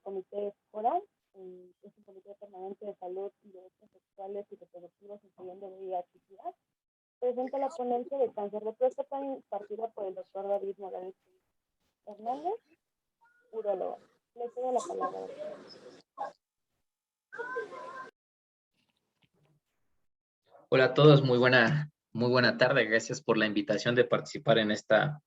Comité Foral, es un comité permanente de salud y derechos sexuales y reproductivos, incluyendo VIH y SIDA. Presenta la ponencia de cáncer de próstata impartida por el doctor David Morales Hernández, urólogo. Le cedo la palabra, doctor. Hola a todos, muy buena tarde. Gracias por la invitación de participar en esta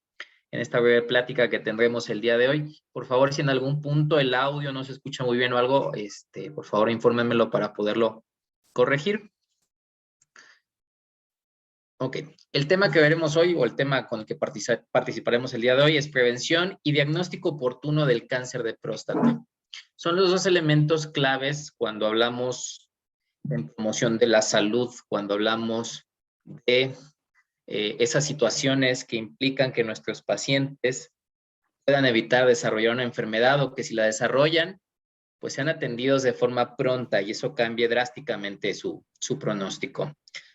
breve plática que tendremos el día de hoy. Por favor, si en algún punto el audio no se escucha muy bien o algo, por favor, infórmenmelo para poderlo corregir. Ok, el tema que veremos hoy, o el tema con el que participaremos el día de hoy, es prevención y diagnóstico oportuno del cáncer de próstata. Son los dos elementos claves cuando hablamos en promoción de la salud, cuando hablamos de esas situaciones que implican que nuestros pacientes puedan evitar desarrollar una enfermedad o que si la desarrollan, pues sean atendidos de forma pronta y eso cambie drásticamente su pronóstico.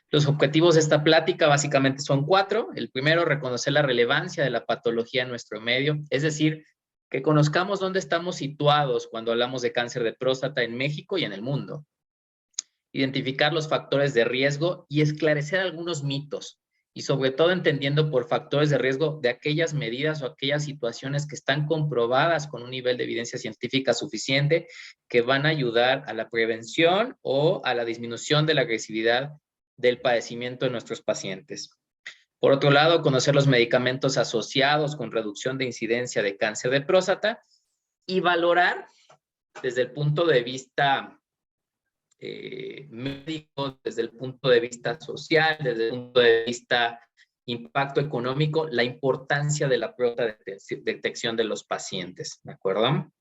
Los objetivos de esta plática básicamente son 4. El primero, reconocer la relevancia de la patología en nuestro medio, es decir, que conozcamos dónde estamos situados cuando hablamos de cáncer de próstata en México y en el mundo. Identificar los factores de riesgo y esclarecer algunos mitos, y sobre todo entendiendo por factores de riesgo de aquellas medidas o aquellas situaciones que están comprobadas con un nivel de evidencia científica suficiente que van a ayudar a la prevención o a la disminución de la agresividad del padecimiento de nuestros pacientes. Por otro lado, conocer los medicamentos asociados con reducción de incidencia de cáncer de próstata y valorar desde el punto de vista médico, desde el punto de vista social, desde el punto de vista impacto económico, la importancia de la pronta detección de los pacientes, ¿de acuerdo?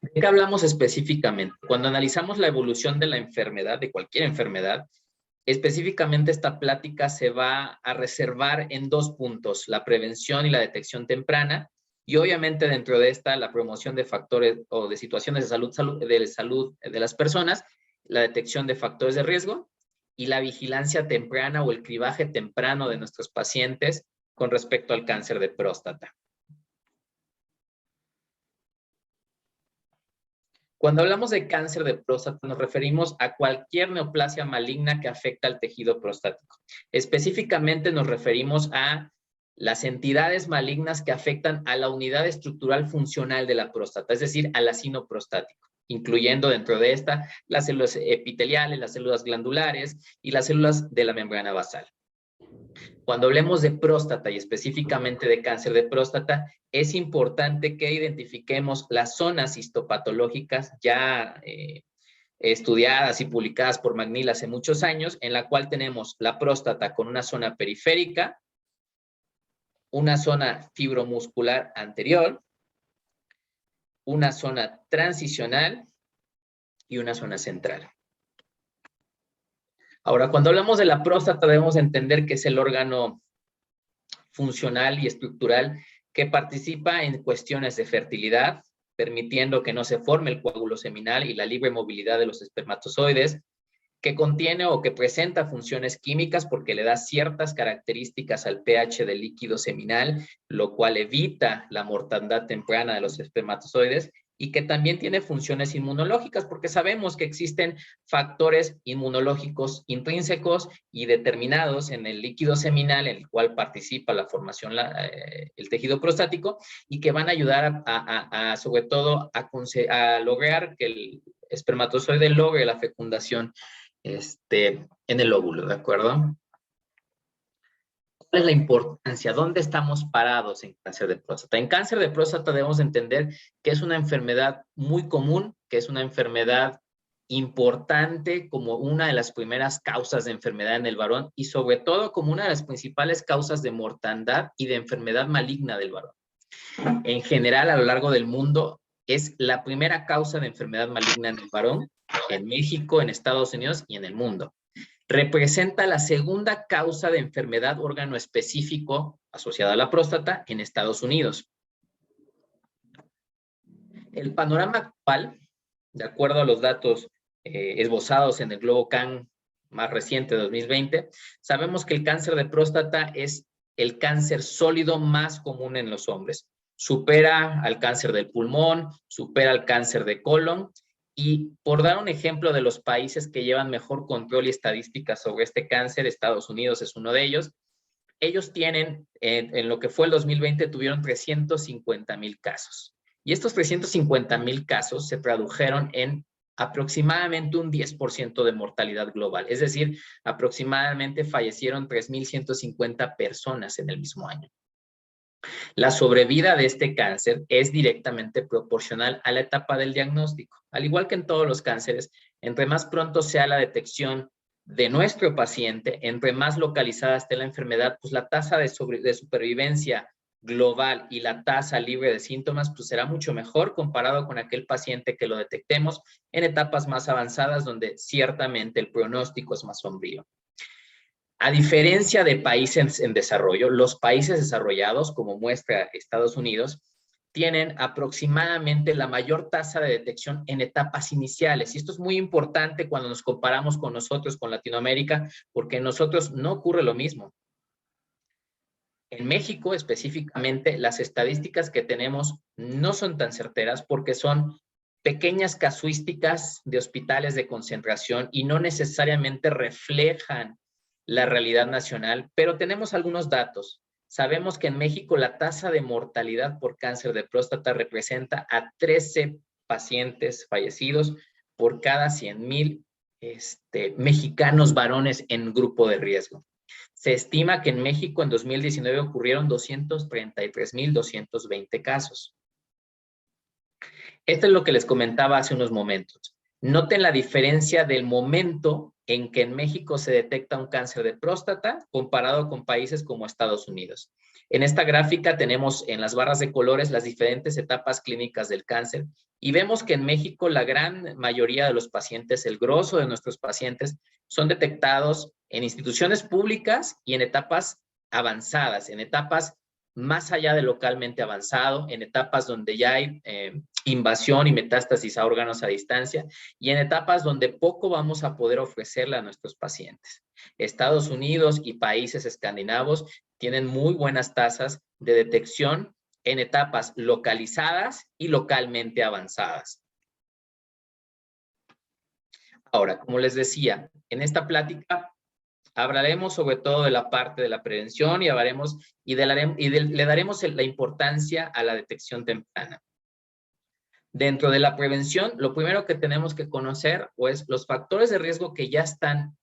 ¿De qué hablamos específicamente? Cuando analizamos la evolución de la enfermedad, de cualquier enfermedad, específicamente esta plática se va a reservar en 2 puntos, la prevención y la detección temprana, y obviamente dentro de esta la promoción de factores o de situaciones de salud de las personas, la detección de factores de riesgo y la vigilancia temprana o el cribaje temprano de nuestros pacientes con respecto al cáncer de próstata. Cuando hablamos de cáncer de próstata nos referimos a cualquier neoplasia maligna que afecta al tejido prostático. Específicamente nos referimos a las entidades malignas que afectan a la unidad estructural funcional de la próstata, es decir, al acino prostático, incluyendo dentro de esta las células epiteliales, las células glandulares y las células de la membrana basal. Cuando hablemos de próstata y específicamente de cáncer de próstata, es importante que identifiquemos las zonas histopatológicas ya estudiadas y publicadas por McNeil hace muchos años, en la cual tenemos la próstata con una zona periférica, una zona fibromuscular anterior, una zona transicional y una zona central. Ahora, cuando hablamos de la próstata, debemos entender que es el órgano funcional y estructural que participa en cuestiones de fertilidad, permitiendo que no se forme el coágulo seminal y la libre movilidad de los espermatozoides, que contiene o que presenta funciones químicas porque le da ciertas características al pH del líquido seminal, lo cual evita la mortandad temprana de los espermatozoides, y que también tiene funciones inmunológicas porque sabemos que existen factores inmunológicos intrínsecos y determinados en el líquido seminal en el cual participa la formación, el tejido prostático, y que van a ayudar sobre todo a lograr que el espermatozoide logre la fecundación en el óvulo, ¿de acuerdo? ¿Cuál es la importancia? ¿Dónde estamos parados en cáncer de próstata? En cáncer de próstata debemos entender que es una enfermedad muy común, que es una enfermedad importante como una de las primeras causas de enfermedad en el varón y sobre todo como una de las principales causas de mortandad y de enfermedad maligna del varón. En general, a lo largo del mundo, es la primera causa de enfermedad maligna en el varón, en México, en Estados Unidos y en el mundo. Representa la segunda causa de enfermedad órgano específico asociada a la próstata en Estados Unidos. El panorama actual, de acuerdo a los datos esbozados en el GloboCan más reciente de 2020, sabemos que el cáncer de próstata es el cáncer sólido más común en los hombres. supera al cáncer del pulmón, supera al cáncer de colon. Y por dar un ejemplo de los países que llevan mejor control y estadísticas sobre este cáncer, Estados Unidos es uno de ellos. Ellos tienen, en lo que fue el 2020, tuvieron 350,000 casos. Y estos 350,000 casos se tradujeron en aproximadamente un 10% de mortalidad global. Es decir, aproximadamente fallecieron 3,150 personas en el mismo año. La sobrevida de este cáncer es directamente proporcional a la etapa del diagnóstico. Al igual que en todos los cánceres, entre más pronto sea la detección de nuestro paciente, entre más localizada esté la enfermedad, pues la tasa de supervivencia global y la tasa libre de síntomas, pues será mucho mejor comparado con aquel paciente que lo detectemos en etapas más avanzadas, donde ciertamente el pronóstico es más sombrío. A diferencia de países en desarrollo, los países desarrollados, como muestra Estados Unidos, tienen aproximadamente la mayor tasa de detección en etapas iniciales. Y esto es muy importante cuando nos comparamos con nosotros, con Latinoamérica, porque en nosotros no ocurre lo mismo. En México, específicamente, las estadísticas que tenemos no son tan certeras porque son pequeñas casuísticas de hospitales de concentración y no necesariamente reflejan la realidad nacional, pero tenemos algunos datos. Sabemos que en México la tasa de mortalidad por cáncer de próstata representa a 13 pacientes fallecidos por cada 100,000 mexicanos varones en grupo de riesgo. Se estima que en México en 2019 ocurrieron 233,220 casos. Esto es lo que les comentaba hace unos momentos. Noten la diferencia del momento en que en México se detecta un cáncer de próstata comparado con países como Estados Unidos. En esta gráfica tenemos en las barras de colores las diferentes etapas clínicas del cáncer y vemos que en México la gran mayoría de los pacientes, el grosso de nuestros pacientes, son detectados en instituciones públicas y en etapas avanzadas, en etapas más allá de localmente avanzado, en etapas donde ya hay invasión y metástasis a órganos a distancia y en etapas donde poco vamos a poder ofrecerle a nuestros pacientes. Estados Unidos y países escandinavos tienen muy buenas tasas de detección en etapas localizadas y localmente avanzadas. Ahora, como les decía, en esta plática hablaremos sobre todo de la parte de la prevención y hablaremos le daremos la importancia a la detección temprana. Dentro de la prevención, lo primero que tenemos que conocer pues los factores de riesgo que ya están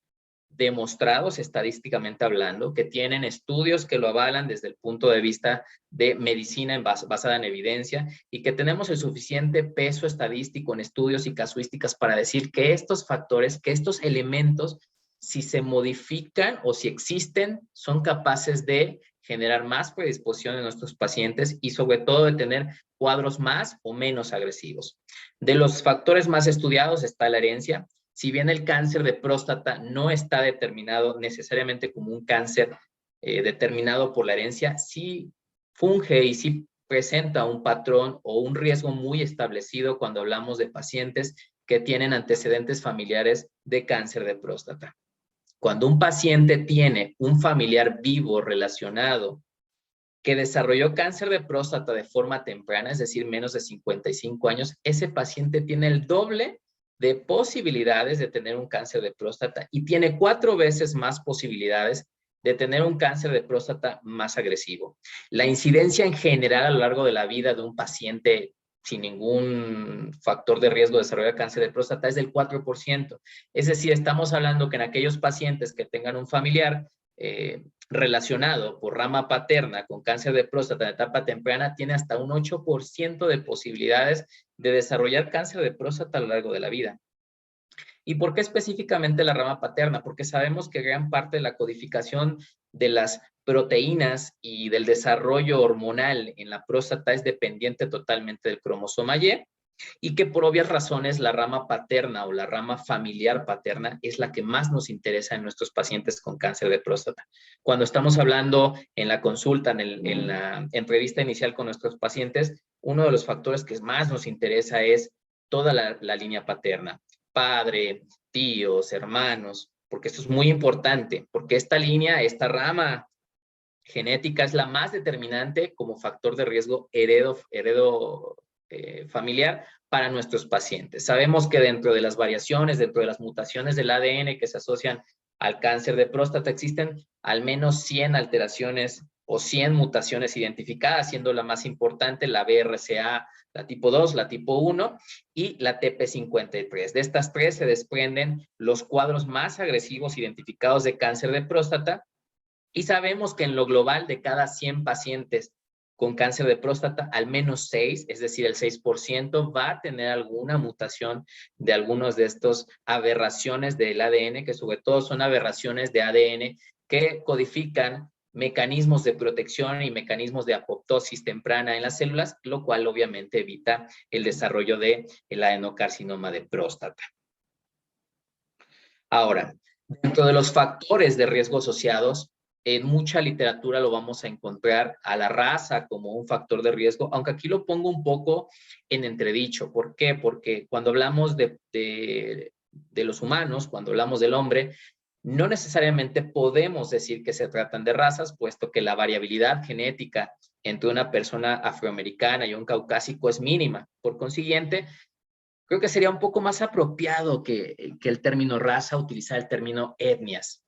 demostrados estadísticamente hablando, que tienen estudios que lo avalan desde el punto de vista de medicina basada en evidencia y que tenemos el suficiente peso estadístico en estudios y casuísticas para decir que estos factores, que estos elementos, si se modifican o si existen, son capaces de generar más predisposición en nuestros pacientes y sobre todo de tener cuadros más o menos agresivos. De los factores más estudiados está la herencia. Si bien el cáncer de próstata no está determinado necesariamente como un cáncer determinado por la herencia, sí funge y sí presenta un patrón o un riesgo muy establecido cuando hablamos de pacientes que tienen antecedentes familiares de cáncer de próstata. Cuando un paciente tiene un familiar vivo relacionado que desarrolló cáncer de próstata de forma temprana, es decir, menos de 55 años, ese paciente tiene el doble de posibilidades de tener un cáncer de próstata y tiene 4 veces más posibilidades de tener un cáncer de próstata más agresivo. La incidencia en general a lo largo de la vida de un paciente sin ningún factor de riesgo de desarrollar cáncer de próstata es del 4%. Es decir, estamos hablando que en aquellos pacientes que tengan un familiar relacionado por rama paterna con cáncer de próstata en etapa temprana, tiene hasta un 8% de posibilidades de desarrollar cáncer de próstata a lo largo de la vida. ¿Y por qué específicamente la rama paterna? Porque sabemos que gran parte de la codificación de las proteínas y del desarrollo hormonal en la próstata es dependiente totalmente del cromosoma Y, y que por obvias razones la rama paterna o la rama familiar paterna es la que más nos interesa en nuestros pacientes con cáncer de próstata. Cuando estamos hablando en la consulta, en la entrevista inicial con nuestros pacientes, uno de los factores que más nos interesa es toda la línea paterna, padre, tíos, hermanos, porque esto es muy importante, porque esta línea, esta rama genética es la más determinante como factor de riesgo familiar para nuestros pacientes. Sabemos que dentro de las variaciones, dentro de las mutaciones del ADN que se asocian al cáncer de próstata, existen al menos 100 alteraciones o 100 mutaciones identificadas, siendo la más importante la BRCA, la tipo 2, la tipo 1 y la TP53. De estas tres se desprenden los cuadros más agresivos identificados de cáncer de próstata, y sabemos que en lo global de cada 100 pacientes con cáncer de próstata, al menos 6, es decir, el 6%, va a tener alguna mutación de algunos de estos aberraciones del ADN, que sobre todo son aberraciones de ADN que codifican mecanismos de protección y mecanismos de apoptosis temprana en las células, lo cual obviamente evita el desarrollo del adenocarcinoma de próstata. Ahora, dentro de los factores de riesgo asociados, en mucha literatura lo vamos a encontrar a la raza como un factor de riesgo, aunque aquí lo pongo un poco en entredicho. ¿Por qué? Porque cuando hablamos de los humanos, cuando hablamos del hombre, no necesariamente podemos decir que se tratan de razas, puesto que la variabilidad genética entre una persona afroamericana y un caucásico es mínima. Por consiguiente, creo que sería un poco más apropiado que el término raza utilizar el término etnias.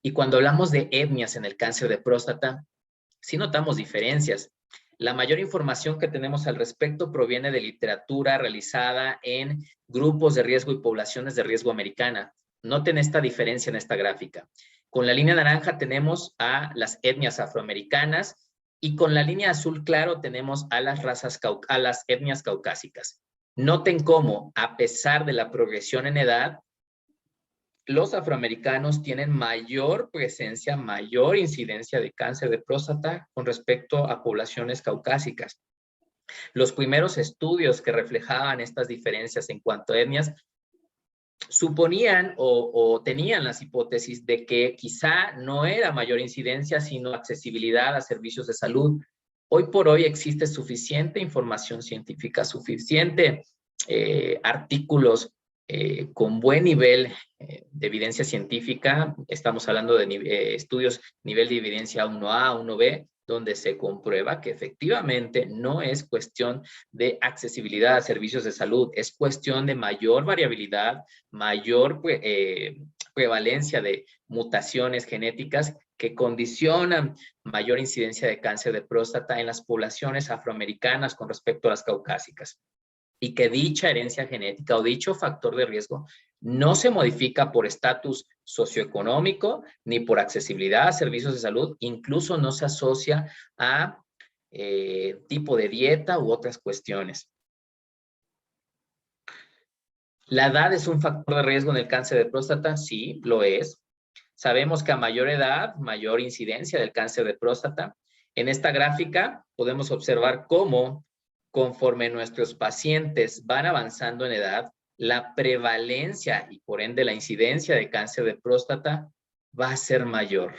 Y cuando hablamos de etnias en el cáncer de próstata, sí notamos diferencias. La mayor información que tenemos al respecto proviene de literatura realizada en grupos de riesgo y poblaciones de riesgo americana. Noten esta diferencia en esta gráfica. Con la línea naranja tenemos a las etnias afroamericanas y con la línea azul claro tenemos a las etnias caucásicas. Noten cómo, a pesar de la progresión en edad, los afroamericanos tienen mayor presencia, mayor incidencia de cáncer de próstata con respecto a poblaciones caucásicas. Los primeros estudios que reflejaban estas diferencias en cuanto a etnias suponían o tenían las hipótesis de que quizá no era mayor incidencia, sino accesibilidad a servicios de salud. Hoy por hoy existe suficiente información científica, suficiente artículos con buen nivel de evidencia científica. Estamos hablando de estudios nivel de evidencia 1A, 1B, donde se comprueba que efectivamente no es cuestión de accesibilidad a servicios de salud, es cuestión de mayor variabilidad, mayor prevalencia de mutaciones genéticas que condicionan mayor incidencia de cáncer de próstata en las poblaciones afroamericanas con respecto a las caucásicas. Y que dicha herencia genética o dicho factor de riesgo no se modifica por estatus socioeconómico ni por accesibilidad a servicios de salud, incluso no se asocia a tipo de dieta u otras cuestiones. ¿La edad es un factor de riesgo en el cáncer de próstata? Sí, lo es. Sabemos que a mayor edad, mayor incidencia del cáncer de próstata. En esta gráfica podemos observar cómo conforme nuestros pacientes van avanzando en edad, la prevalencia y por ende la incidencia de cáncer de próstata va a ser mayor.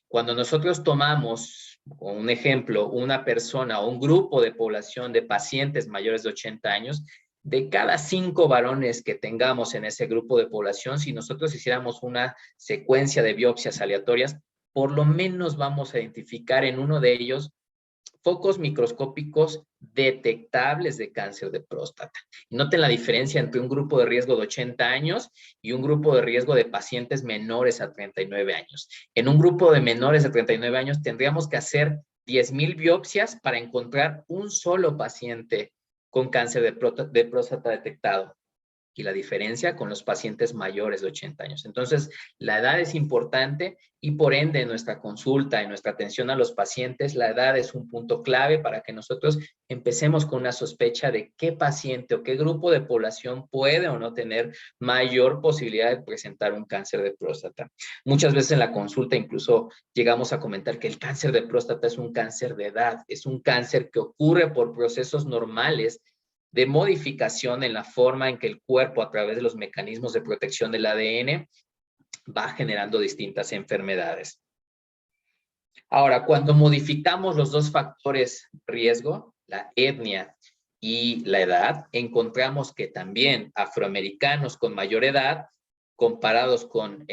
Cuando nosotros tomamos, como un ejemplo, una persona o un grupo de población de pacientes mayores de 80 años, de cada 5 varones que tengamos en ese grupo de población, si nosotros hiciéramos una secuencia de biopsias aleatorias, por lo menos vamos a identificar en uno de ellos focos microscópicos detectables de cáncer de próstata. Y noten la diferencia entre un grupo de riesgo de 80 años y un grupo de riesgo de pacientes menores a 39 años. En un grupo de menores de 39 años tendríamos que hacer 10,000 biopsias para encontrar un solo paciente con cáncer de próstata detectado. Y la diferencia con los pacientes mayores de 80 años. Entonces, la edad es importante y por ende en nuestra consulta, en nuestra atención a los pacientes, la edad es un punto clave para que nosotros empecemos con una sospecha de qué paciente o qué grupo de población puede o no tener mayor posibilidad de presentar un cáncer de próstata. Muchas veces en la consulta incluso llegamos a comentar que el cáncer de próstata es un cáncer de edad, es un cáncer que ocurre por procesos normales de modificación en la forma en que el cuerpo, a través de los mecanismos de protección del ADN, va generando distintas enfermedades. Ahora, cuando modificamos los dos factores riesgo, la etnia y la edad, encontramos que también afroamericanos con mayor edad, comparados con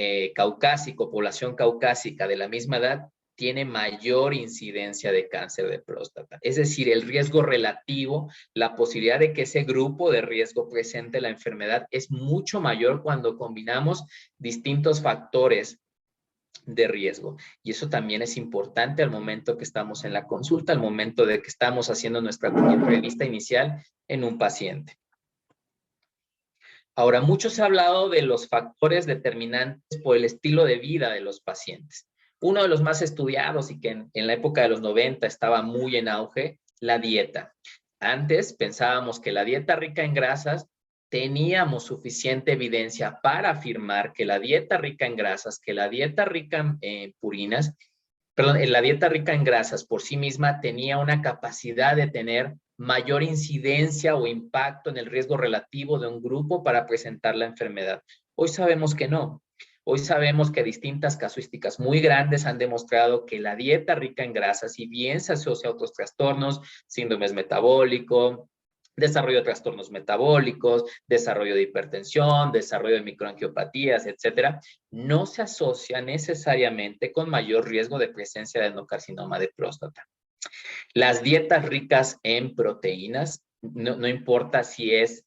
población caucásica de la misma edad, tiene mayor incidencia de cáncer de próstata. Es decir, el riesgo relativo, la posibilidad de que ese grupo de riesgo presente la enfermedad es mucho mayor cuando combinamos distintos factores de riesgo. Y eso también es importante al momento que estamos en la consulta, al momento de que estamos haciendo nuestra entrevista inicial en un paciente. Ahora, mucho se ha hablado de los factores determinantes por el estilo de vida de los pacientes. Uno de los más estudiados y que en la época de los 90 estaba muy en auge, la dieta. Antes pensábamos que la dieta rica en grasas, teníamos suficiente evidencia para afirmar que la dieta rica en grasas, que la dieta rica en purinas, perdón, la dieta rica en grasas por sí misma tenía una capacidad de tener mayor incidencia o impacto en el riesgo relativo de un grupo para presentar la enfermedad. Hoy sabemos que no. Hoy sabemos que distintas casuísticas muy grandes han demostrado que la dieta rica en grasas, si bien se asocia a otros trastornos, síndromes metabólicos, desarrollo de trastornos metabólicos, desarrollo de hipertensión, desarrollo de microangiopatías, etcétera, no se asocia necesariamente con mayor riesgo de presencia de adenocarcinoma de próstata. Las dietas ricas en proteínas, no importa si es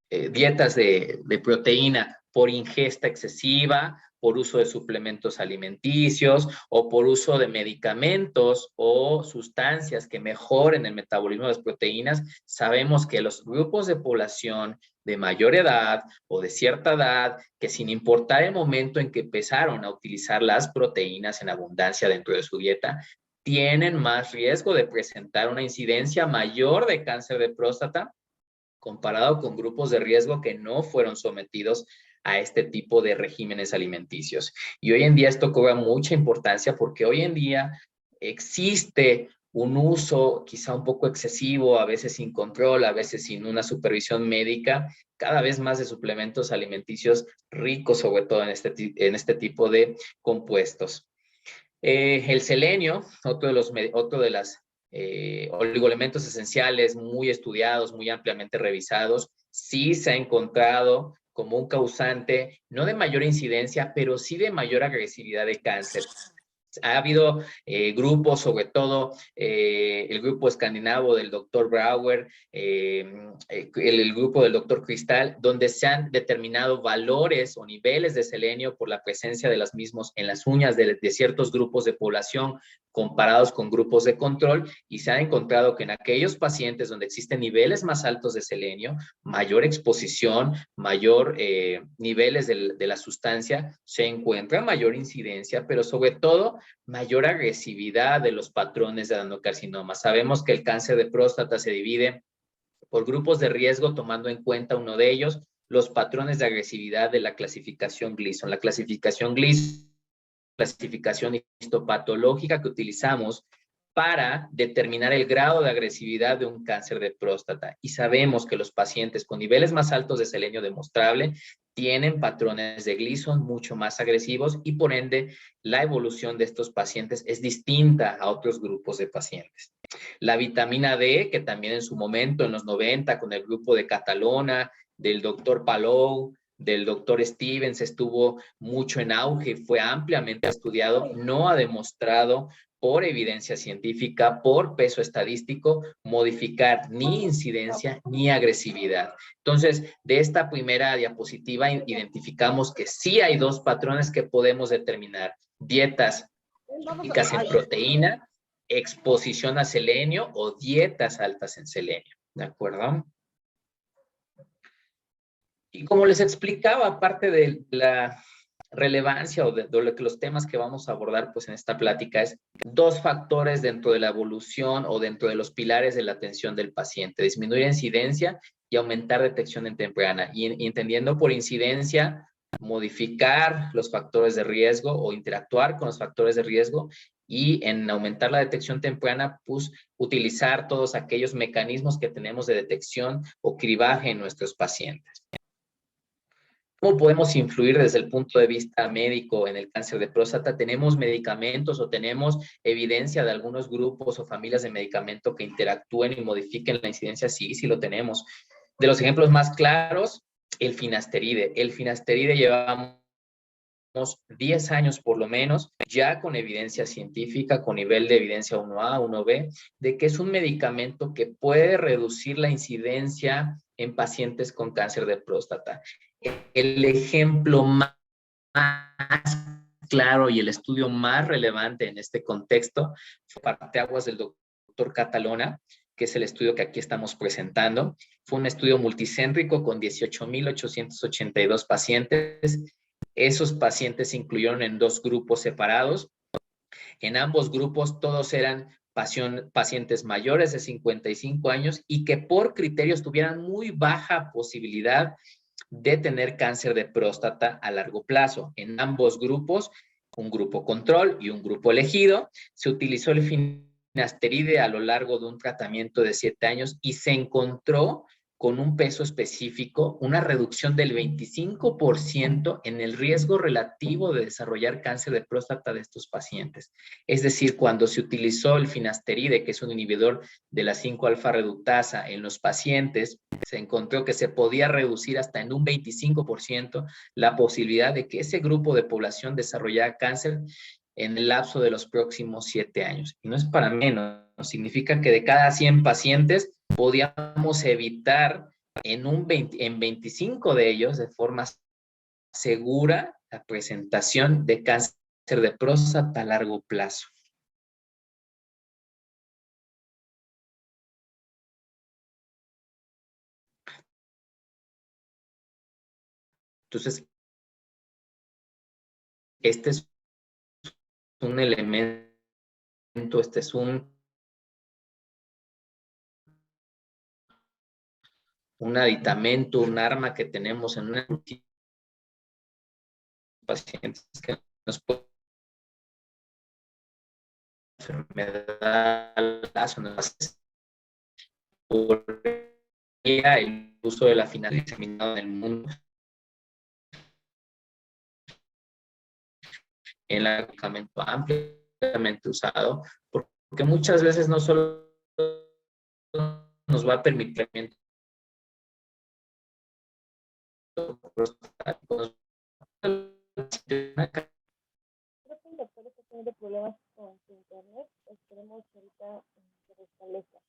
dietas de proteína por ingesta excesiva, por uso de suplementos alimenticios o por uso de medicamentos o sustancias que mejoren el metabolismo de las proteínas, sabemos que los grupos de población de mayor edad o de cierta edad, que sin importar el momento en que empezaron a utilizar las proteínas en abundancia dentro de su dieta, tienen más riesgo de presentar una incidencia mayor de cáncer de próstata comparado con grupos de riesgo que no fueron sometidos a este tipo de regímenes alimenticios. Y hoy en día esto cobra mucha importancia porque hoy en día existe un uso quizá un poco excesivo, a veces sin control, a veces sin una supervisión médica, cada vez más de suplementos alimenticios ricos, sobre todo en este tipo de compuestos. El selenio, otro de las oligoelementos esenciales muy estudiados, muy ampliamente revisados, sí se ha encontrado como un causante, no de mayor incidencia, pero sí de mayor agresividad de cáncer. Ha habido grupos, sobre todo el grupo escandinavo del doctor Brouwer, el grupo del doctor Cristal, donde se han determinado valores o niveles de selenio por la presencia de los mismos en las uñas de ciertos grupos de población comparados con grupos de control, y se ha encontrado que en aquellos pacientes donde existen niveles más altos de selenio, mayor exposición, mayor niveles de la sustancia, se encuentra mayor incidencia, pero sobre todo mayor agresividad de los patrones de adenocarcinoma. Sabemos que el cáncer de próstata se divide por grupos de riesgo, tomando en cuenta uno de ellos, los patrones de agresividad de la clasificación Gleason. La clasificación Gleason, clasificación histopatológica que utilizamos para determinar el grado de agresividad de un cáncer de próstata. Y sabemos que los pacientes con niveles más altos de selenio demostrable tienen patrones de Gleason mucho más agresivos y por ende la evolución de estos pacientes es distinta a otros grupos de pacientes. La vitamina D, que también en su momento, en los 90, con el grupo de Catalona, del doctor Palou, del doctor Stevens, estuvo mucho en auge, fue ampliamente estudiado, no ha demostrado por evidencia científica, por peso estadístico, modificar ni incidencia ni agresividad. Entonces, de esta primera diapositiva identificamos que sí hay dos patrones que podemos determinar: dietas ricas en proteína, exposición a selenio o dietas altas en selenio, ¿de acuerdo? Y como les explicaba, aparte de la relevancia o de los temas que vamos a abordar pues en esta plática, es dos factores dentro de la evolución o dentro de los pilares de la atención del paciente: disminuir incidencia y aumentar detección en temprana. Y entendiendo por incidencia, modificar los factores de riesgo o interactuar con los factores de riesgo, y en aumentar la detección temprana, pues utilizar todos aquellos mecanismos que tenemos de detección o cribaje en nuestros pacientes. ¿Cómo podemos influir desde el punto de vista médico en el cáncer de próstata? ¿Tenemos medicamentos o tenemos evidencia de algunos grupos o familias de medicamento que interactúen y modifiquen la incidencia? Sí, sí lo tenemos. De los ejemplos más claros, el finasteride. El finasteride lleva 10 años por lo menos, ya con evidencia científica, con nivel de evidencia 1A, 1B, de que es un medicamento que puede reducir la incidencia en pacientes con cáncer de próstata. El ejemplo más claro y el estudio más relevante en este contexto fue Parteaguas del doctor Catalona, que es el estudio que aquí estamos presentando. Fue un estudio multicéntrico con 18,882 pacientes. Esos pacientes se incluyeron en 2 grupos separados. En ambos grupos todos eran pacientes mayores de 55 años y que por criterios tuvieran muy baja posibilidad de tener cáncer de próstata a largo plazo. En ambos grupos, un grupo control y un grupo elegido, se utilizó el finasteride a lo largo de un tratamiento de 7 años y se encontró con un peso específico, una reducción del 25% en el riesgo relativo de desarrollar cáncer de próstata de estos pacientes. Es decir, cuando se utilizó el finasteride, que es un inhibidor de la 5-alfa reductasa en los pacientes, se encontró que se podía reducir hasta en un 25% la posibilidad de que ese grupo de población desarrollara cáncer en el lapso de los próximos 7 años. Y no es para menos, significa que de cada 100 pacientes podíamos evitar en 25 de ellos de forma segura la presentación de cáncer de próstata a largo plazo. Entonces, este es un elemento, este es un aditamento, un arma que tenemos en una pacientes que nos puede enfermedad, por el uso de la final diseminado en el mundo en el medicamento ampliamente usado, porque muchas veces no solo nos va a permitir Creo que el doctor está teniendo problemas con su internet. Esperemos que ahorita se restablezca.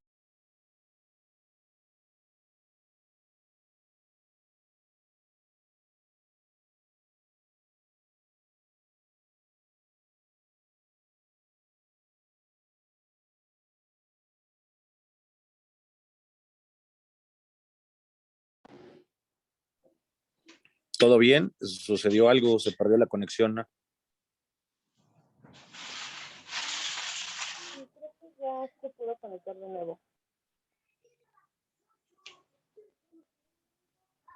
¿Todo bien? ¿Sucedió algo? ¿Se perdió la conexión? Sí, creo que ya se pudo conectar de nuevo.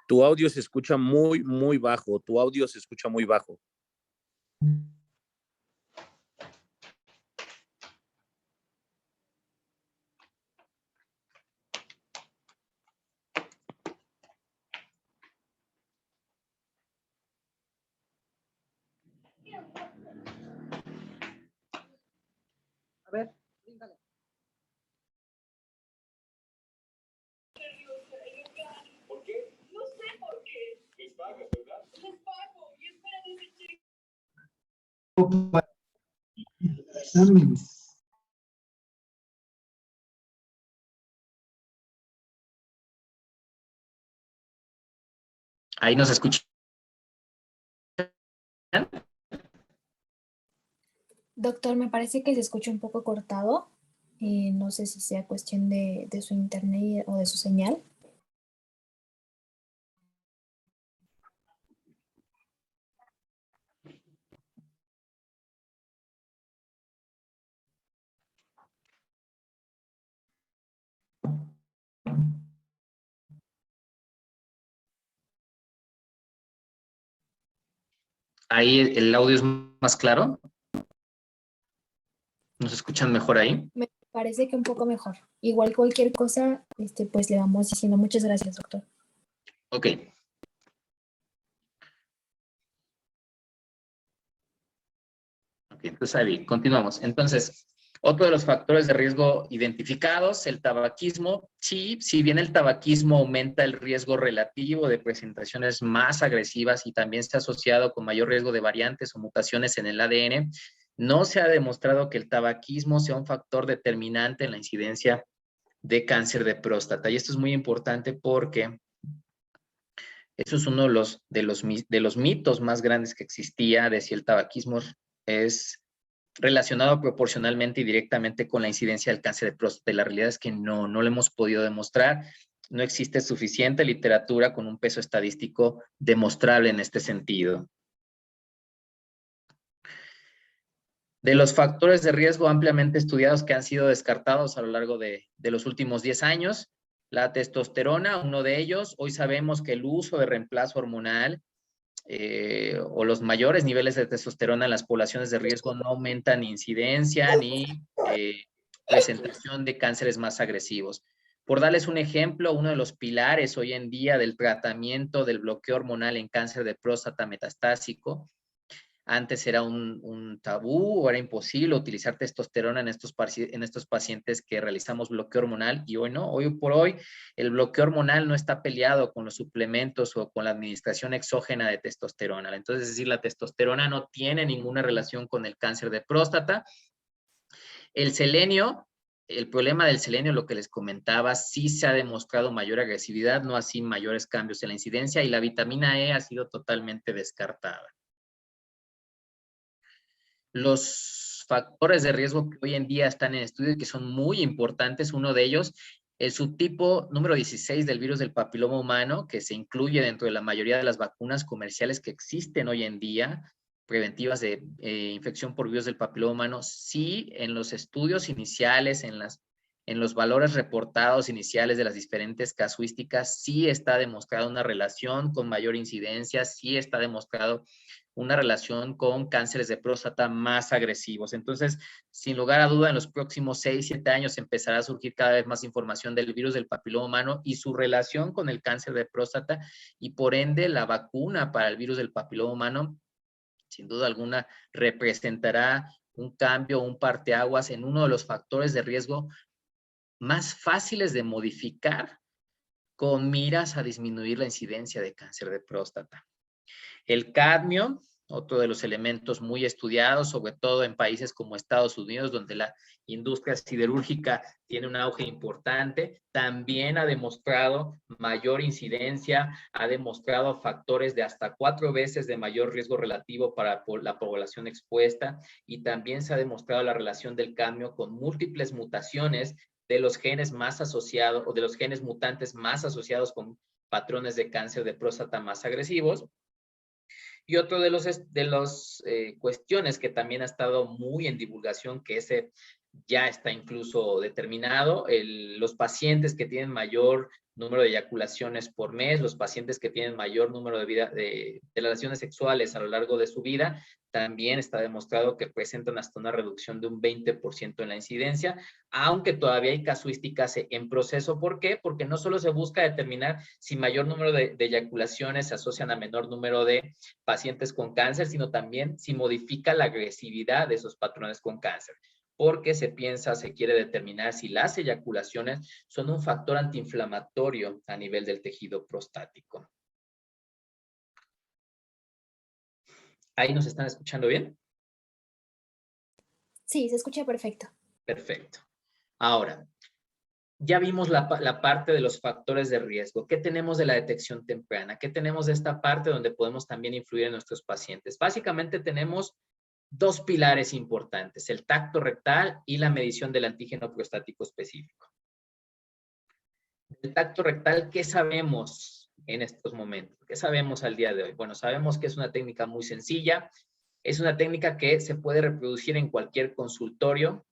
Tu audio se escucha muy, muy bajo. Tu audio se escucha muy bajo. A ver, dígale. ¿Por qué? No sé por qué. Les pagas, ¿verdad? Les pago y esperan ese cheque. Ahí nos escuchan. Doctor, me parece que se escucha un poco cortado. No sé si sea cuestión de su internet o de su señal. Ahí el audio es más claro. ¿Nos escuchan mejor ahí? Me parece que un poco mejor. Igual cualquier cosa, pues le vamos diciendo. Muchas gracias, doctor. Ok. Ok, entonces ahí continuamos. Entonces, Otro de los factores de riesgo identificados, el tabaquismo. Sí, si bien el tabaquismo aumenta el riesgo relativo de presentaciones más agresivas y también está asociado con mayor riesgo de variantes o mutaciones en el ADN, no se ha demostrado que el tabaquismo sea un factor determinante en la incidencia de cáncer de próstata. Y esto es muy importante porque eso es uno de los mitos más grandes que existía de si el tabaquismo es relacionado proporcionalmente y directamente con la incidencia del cáncer de próstata. Y la realidad es que no lo hemos podido demostrar. No existe suficiente literatura con un peso estadístico demostrable en este sentido. De los factores de riesgo ampliamente estudiados que han sido descartados a lo largo de los últimos 10 años, la testosterona, uno de ellos. Hoy sabemos que el uso de reemplazo hormonal o los mayores niveles de testosterona en las poblaciones de riesgo no aumentan ni incidencia ni presentación de cánceres más agresivos. Por darles un ejemplo, uno de los pilares hoy en día del tratamiento del bloqueo hormonal en cáncer de próstata metastásico, antes era un tabú o era imposible utilizar testosterona en estos pacientes que realizamos bloqueo hormonal y hoy no. Hoy por hoy el bloqueo hormonal no está peleado con los suplementos o con la administración exógena de testosterona. Entonces, es decir, la testosterona no tiene ninguna relación con el cáncer de próstata. El selenio, el problema del selenio, lo que les comentaba, sí se ha demostrado mayor agresividad, no así mayores cambios en la incidencia, y la vitamina E ha sido totalmente descartada. Los factores de riesgo que hoy en día están en estudio y que son muy importantes, uno de ellos, el subtipo número 16 del virus del papiloma humano, que se incluye dentro de la mayoría de las vacunas comerciales que existen hoy en día, preventivas de infección por virus del papiloma humano. Sí, en los estudios iniciales, en los valores reportados iniciales de las diferentes casuísticas, sí está demostrada una relación con mayor incidencia, sí está demostrado una relación con cánceres de próstata más agresivos. Entonces, sin lugar a duda, en los próximos 6, 7 años empezará a surgir cada vez más información del virus del papiloma humano y su relación con el cáncer de próstata, y por ende la vacuna para el virus del papiloma humano, sin duda alguna, representará un cambio, un parteaguas en uno de los factores de riesgo más fáciles de modificar con miras a disminuir la incidencia de cáncer de próstata. El cadmio, otro de los elementos muy estudiados, sobre todo en países como Estados Unidos, donde la industria siderúrgica tiene un auge importante, también ha demostrado mayor incidencia, ha demostrado factores de hasta 4 veces de mayor riesgo relativo para la población expuesta, y también se ha demostrado la relación del cadmio con múltiples mutaciones de los genes más asociados o de los genes mutantes más asociados con patrones de cáncer de próstata más agresivos. Y otro de las cuestiones que también ha estado muy en divulgación, que ese ya está incluso determinado, los pacientes que tienen mayor número de eyaculaciones por mes, los pacientes que tienen mayor número de relaciones sexuales a lo largo de su vida, también está demostrado que presentan hasta una reducción de un 20% en la incidencia, aunque todavía hay casuísticas en proceso. ¿Por qué? Porque no solo se busca determinar si mayor número de eyaculaciones se asocian a menor número de pacientes con cáncer, sino también si modifica la agresividad de esos patrones con cáncer, porque se quiere determinar si las eyaculaciones son un factor antiinflamatorio a nivel del tejido prostático. ¿Ahí nos están escuchando bien? Sí, se escucha perfecto. Perfecto. Ahora, ya vimos la parte de los factores de riesgo. ¿Qué tenemos de la detección temprana? ¿Qué tenemos de esta parte donde podemos también influir en nuestros pacientes? Básicamente tenemos 2 pilares importantes: el tacto rectal y la medición del antígeno prostático específico. El tacto rectal, ¿qué sabemos en estos momentos? ¿Qué sabemos al día de hoy? Bueno, sabemos que es una técnica muy sencilla, es una técnica que se puede reproducir en cualquier consultorio.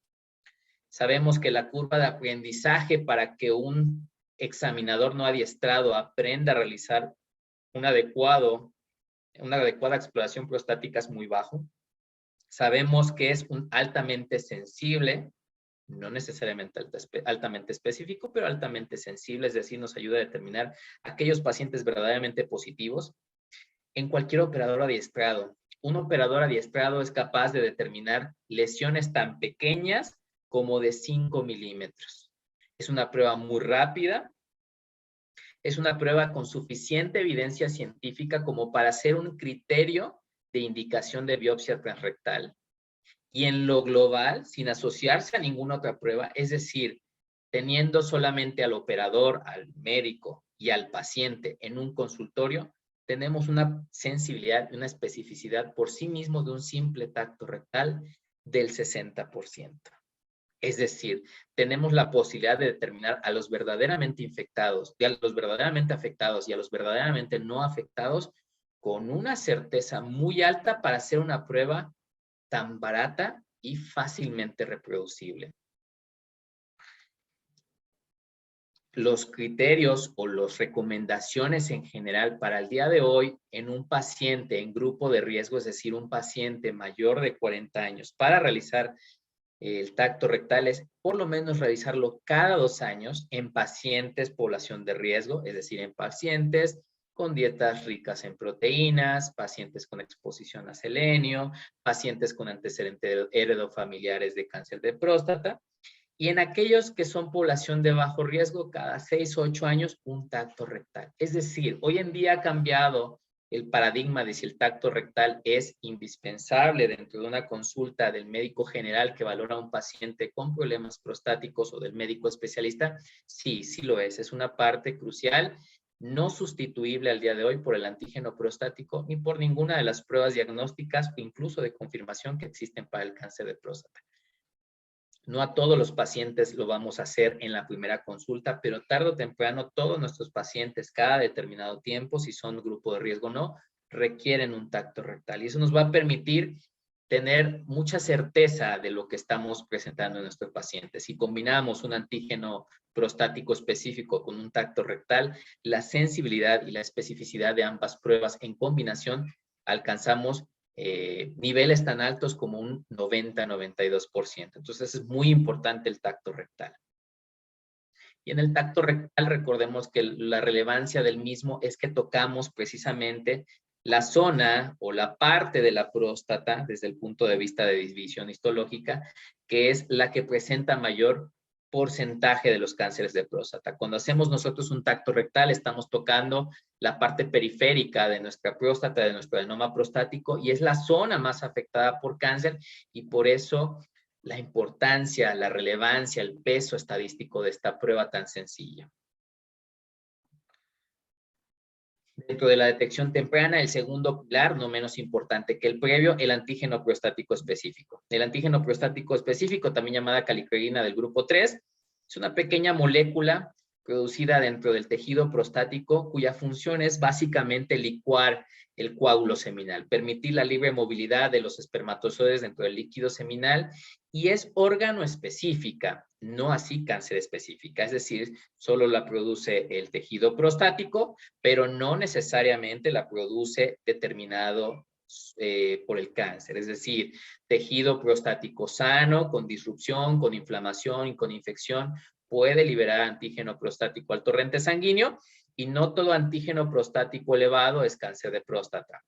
Sabemos que la curva de aprendizaje para que un examinador no adiestrado aprenda a realizar una adecuada exploración prostática es muy bajo. Sabemos que es altamente sensible, no necesariamente altamente específico, pero altamente sensible, es decir, nos ayuda a determinar aquellos pacientes verdaderamente positivos. En cualquier operador adiestrado, un operador adiestrado es capaz de determinar lesiones tan pequeñas como de 5 milímetros. Es una prueba muy rápida. Es una prueba con suficiente evidencia científica como para ser un criterio de indicación de biopsia transrectal. Y en lo global, sin asociarse a ninguna otra prueba, es decir, teniendo solamente al operador, al médico y al paciente en un consultorio, tenemos una sensibilidad y una especificidad por sí mismo de un simple tacto rectal del 60%. Es decir, tenemos la posibilidad de determinar a los verdaderamente infectados, a los verdaderamente afectados y a los verdaderamente no afectados con una certeza muy alta para hacer una prueba tan barata y fácilmente reproducible. Los criterios o las recomendaciones en general para el día de hoy en un paciente en grupo de riesgo, es decir, un paciente mayor de 40 años, para realizar el tacto rectal es por lo menos realizarlo cada 2 años en pacientes población de riesgo, es decir, en pacientes con dietas ricas en proteínas, pacientes con exposición a selenio, pacientes con antecedentes heredofamiliares de cáncer de próstata, y en aquellos que son población de bajo riesgo, cada 6 o 8 años, un tacto rectal. Es decir, hoy en día ha cambiado el paradigma de si el tacto rectal es indispensable dentro de una consulta del médico general que valora a un paciente con problemas prostáticos o del médico especialista. Sí, sí lo es. Es una parte crucial, no sustituible al día de hoy por el antígeno prostático ni por ninguna de las pruebas diagnósticas o incluso de confirmación que existen para el cáncer de próstata. No a todos los pacientes lo vamos a hacer en la primera consulta, pero tarde o temprano todos nuestros pacientes, cada determinado tiempo, si son grupo de riesgo o no, requieren un tacto rectal. Y eso nos va a permitir tener mucha certeza de lo que estamos presentando en nuestros pacientes. Si combinamos un antígeno prostático específico con un tacto rectal, la sensibilidad y la especificidad de ambas pruebas en combinación alcanzamos niveles tan altos como un 90-92%. Entonces es muy importante el tacto rectal. Y en el tacto rectal recordemos que la relevancia del mismo es que tocamos precisamente la zona o la parte de la próstata desde el punto de vista de división histológica, que es la que presenta mayor porcentaje de los cánceres de próstata. Cuando hacemos nosotros un tacto rectal, estamos tocando la parte periférica de nuestra próstata, de nuestro adenoma prostático, y es la zona más afectada por cáncer, y por eso la importancia, la relevancia, el peso estadístico de esta prueba tan sencilla. Dentro de la detección temprana, el segundo pilar, no menos importante que el previo, el antígeno prostático específico. El antígeno prostático específico, también llamada calicreina del grupo 3, es una pequeña molécula producida dentro del tejido prostático cuya función es básicamente licuar el coágulo seminal, permitir la libre movilidad de los espermatozoides dentro del líquido seminal, y es órgano específica, no así cáncer específica, es decir, solo la produce el tejido prostático, pero no necesariamente la produce determinado por el cáncer, es decir, tejido prostático sano, con disrupción, con inflamación y con infección, puede liberar antígeno prostático al torrente sanguíneo, y no todo antígeno prostático elevado es cáncer de próstata.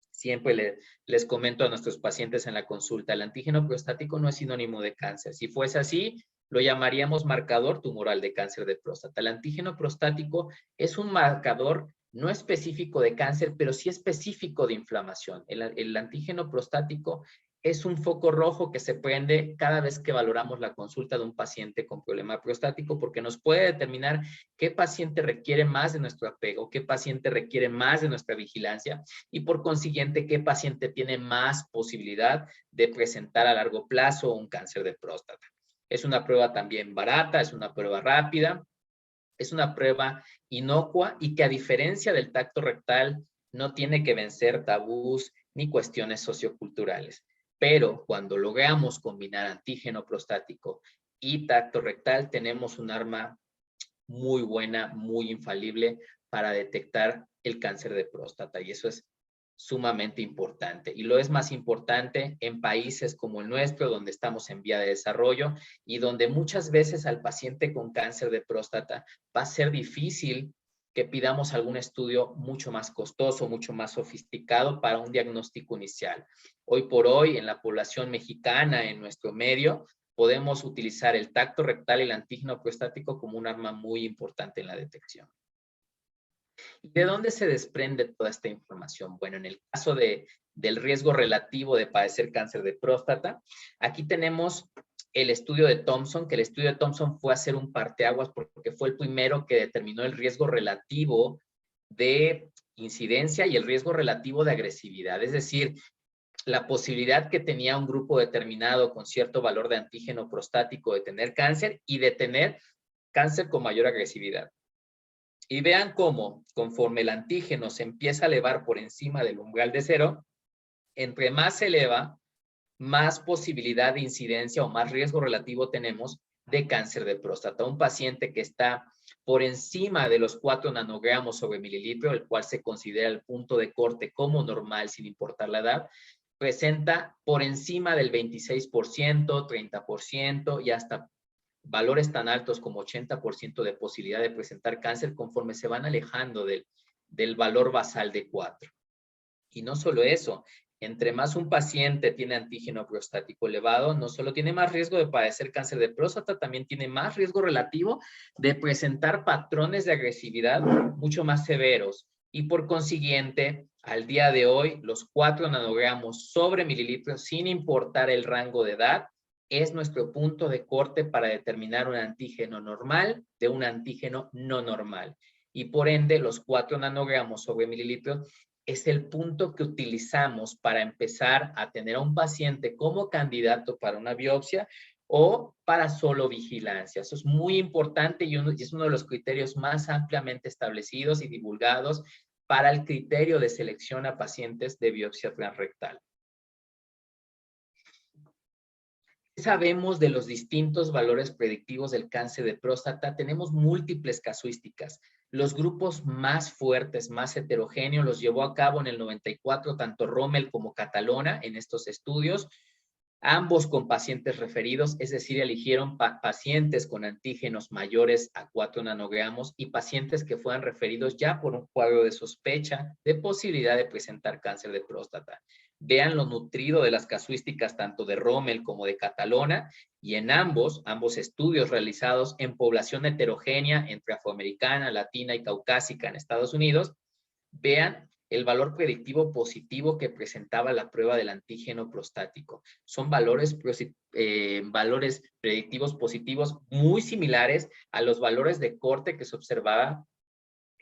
Siempre les comento a nuestros pacientes en la consulta, el antígeno prostático no es sinónimo de cáncer. Si fuese así, lo llamaríamos marcador tumoral de cáncer de próstata. El antígeno prostático es un marcador no específico de cáncer, pero sí específico de inflamación. El antígeno prostático es un foco rojo que se prende cada vez que valoramos la consulta de un paciente con problema prostático, porque nos puede determinar qué paciente requiere más de nuestro apego, qué paciente requiere más de nuestra vigilancia, y por consiguiente qué paciente tiene más posibilidad de presentar a largo plazo un cáncer de próstata. Es una prueba también barata, es una prueba rápida, es una prueba inocua y que, a diferencia del tacto rectal, no tiene que vencer tabús ni cuestiones socioculturales. Pero cuando logramos combinar antígeno prostático y tacto rectal, tenemos un arma muy buena, muy infalible para detectar el cáncer de próstata, y eso es sumamente importante. Y lo es más importante en países como el nuestro, donde estamos en vía de desarrollo y donde muchas veces al paciente con cáncer de próstata va a ser difícil que pidamos algún estudio mucho más costoso, mucho más sofisticado para un diagnóstico inicial. Hoy por hoy, en la población mexicana, en nuestro medio, podemos utilizar el tacto rectal y el antígeno prostático como un arma muy importante en la detección. ¿De dónde se desprende toda esta información? Bueno, en el caso del riesgo relativo de padecer cáncer de próstata, aquí tenemos el estudio de Thompson, que el estudio de Thompson fue a hacer un parteaguas porque fue el primero que determinó el riesgo relativo de incidencia y el riesgo relativo de agresividad. Es decir, la posibilidad que tenía un grupo determinado con cierto valor de antígeno prostático de tener cáncer y de tener cáncer con mayor agresividad. Y vean cómo, conforme el antígeno se empieza a elevar por encima del umbral de 0, entre más se eleva, más posibilidad de incidencia o más riesgo relativo tenemos de cáncer de próstata. Un paciente que está por encima de los 4 nanogramos sobre mililitro, el cual se considera el punto de corte como normal sin importar la edad, presenta por encima del 26%, 30% y hasta valores tan altos como 80% de posibilidad de presentar cáncer conforme se van alejando del valor basal de 4. Y no solo eso, entre más un paciente tiene antígeno prostático elevado, no solo tiene más riesgo de padecer cáncer de próstata, también tiene más riesgo relativo de presentar patrones de agresividad mucho más severos. Y por consiguiente, al día de hoy, los 4 nanogramos sobre mililitros, sin importar el rango de edad, es nuestro punto de corte para determinar un antígeno normal de un antígeno no normal. Y por ende, los 4 nanogramos sobre mililitros es el punto que utilizamos para empezar a tener a un paciente como candidato para una biopsia o para solo vigilancia. Eso es muy importante y es uno de los criterios más ampliamente establecidos y divulgados para el criterio de selección a pacientes de biopsia transrectal. ¿Qué sabemos de los distintos valores predictivos del cáncer de próstata? Tenemos múltiples casuísticas. Los grupos más fuertes, más heterogéneos, los llevó a cabo en el 94 tanto Rommel como Catalona en estos estudios, ambos con pacientes referidos, es decir, eligieron pacientes con antígenos mayores a 4 nanogramos y pacientes que fueran referidos ya por un cuadro de sospecha de posibilidad de presentar cáncer de próstata. Vean lo nutrido de las casuísticas tanto de Rommel como de Catalona y en ambos estudios realizados en población heterogénea entre afroamericana, latina y caucásica en Estados Unidos, vean el valor predictivo positivo que presentaba la prueba del antígeno prostático. Son valores predictivos positivos muy similares a los valores de corte que se observaba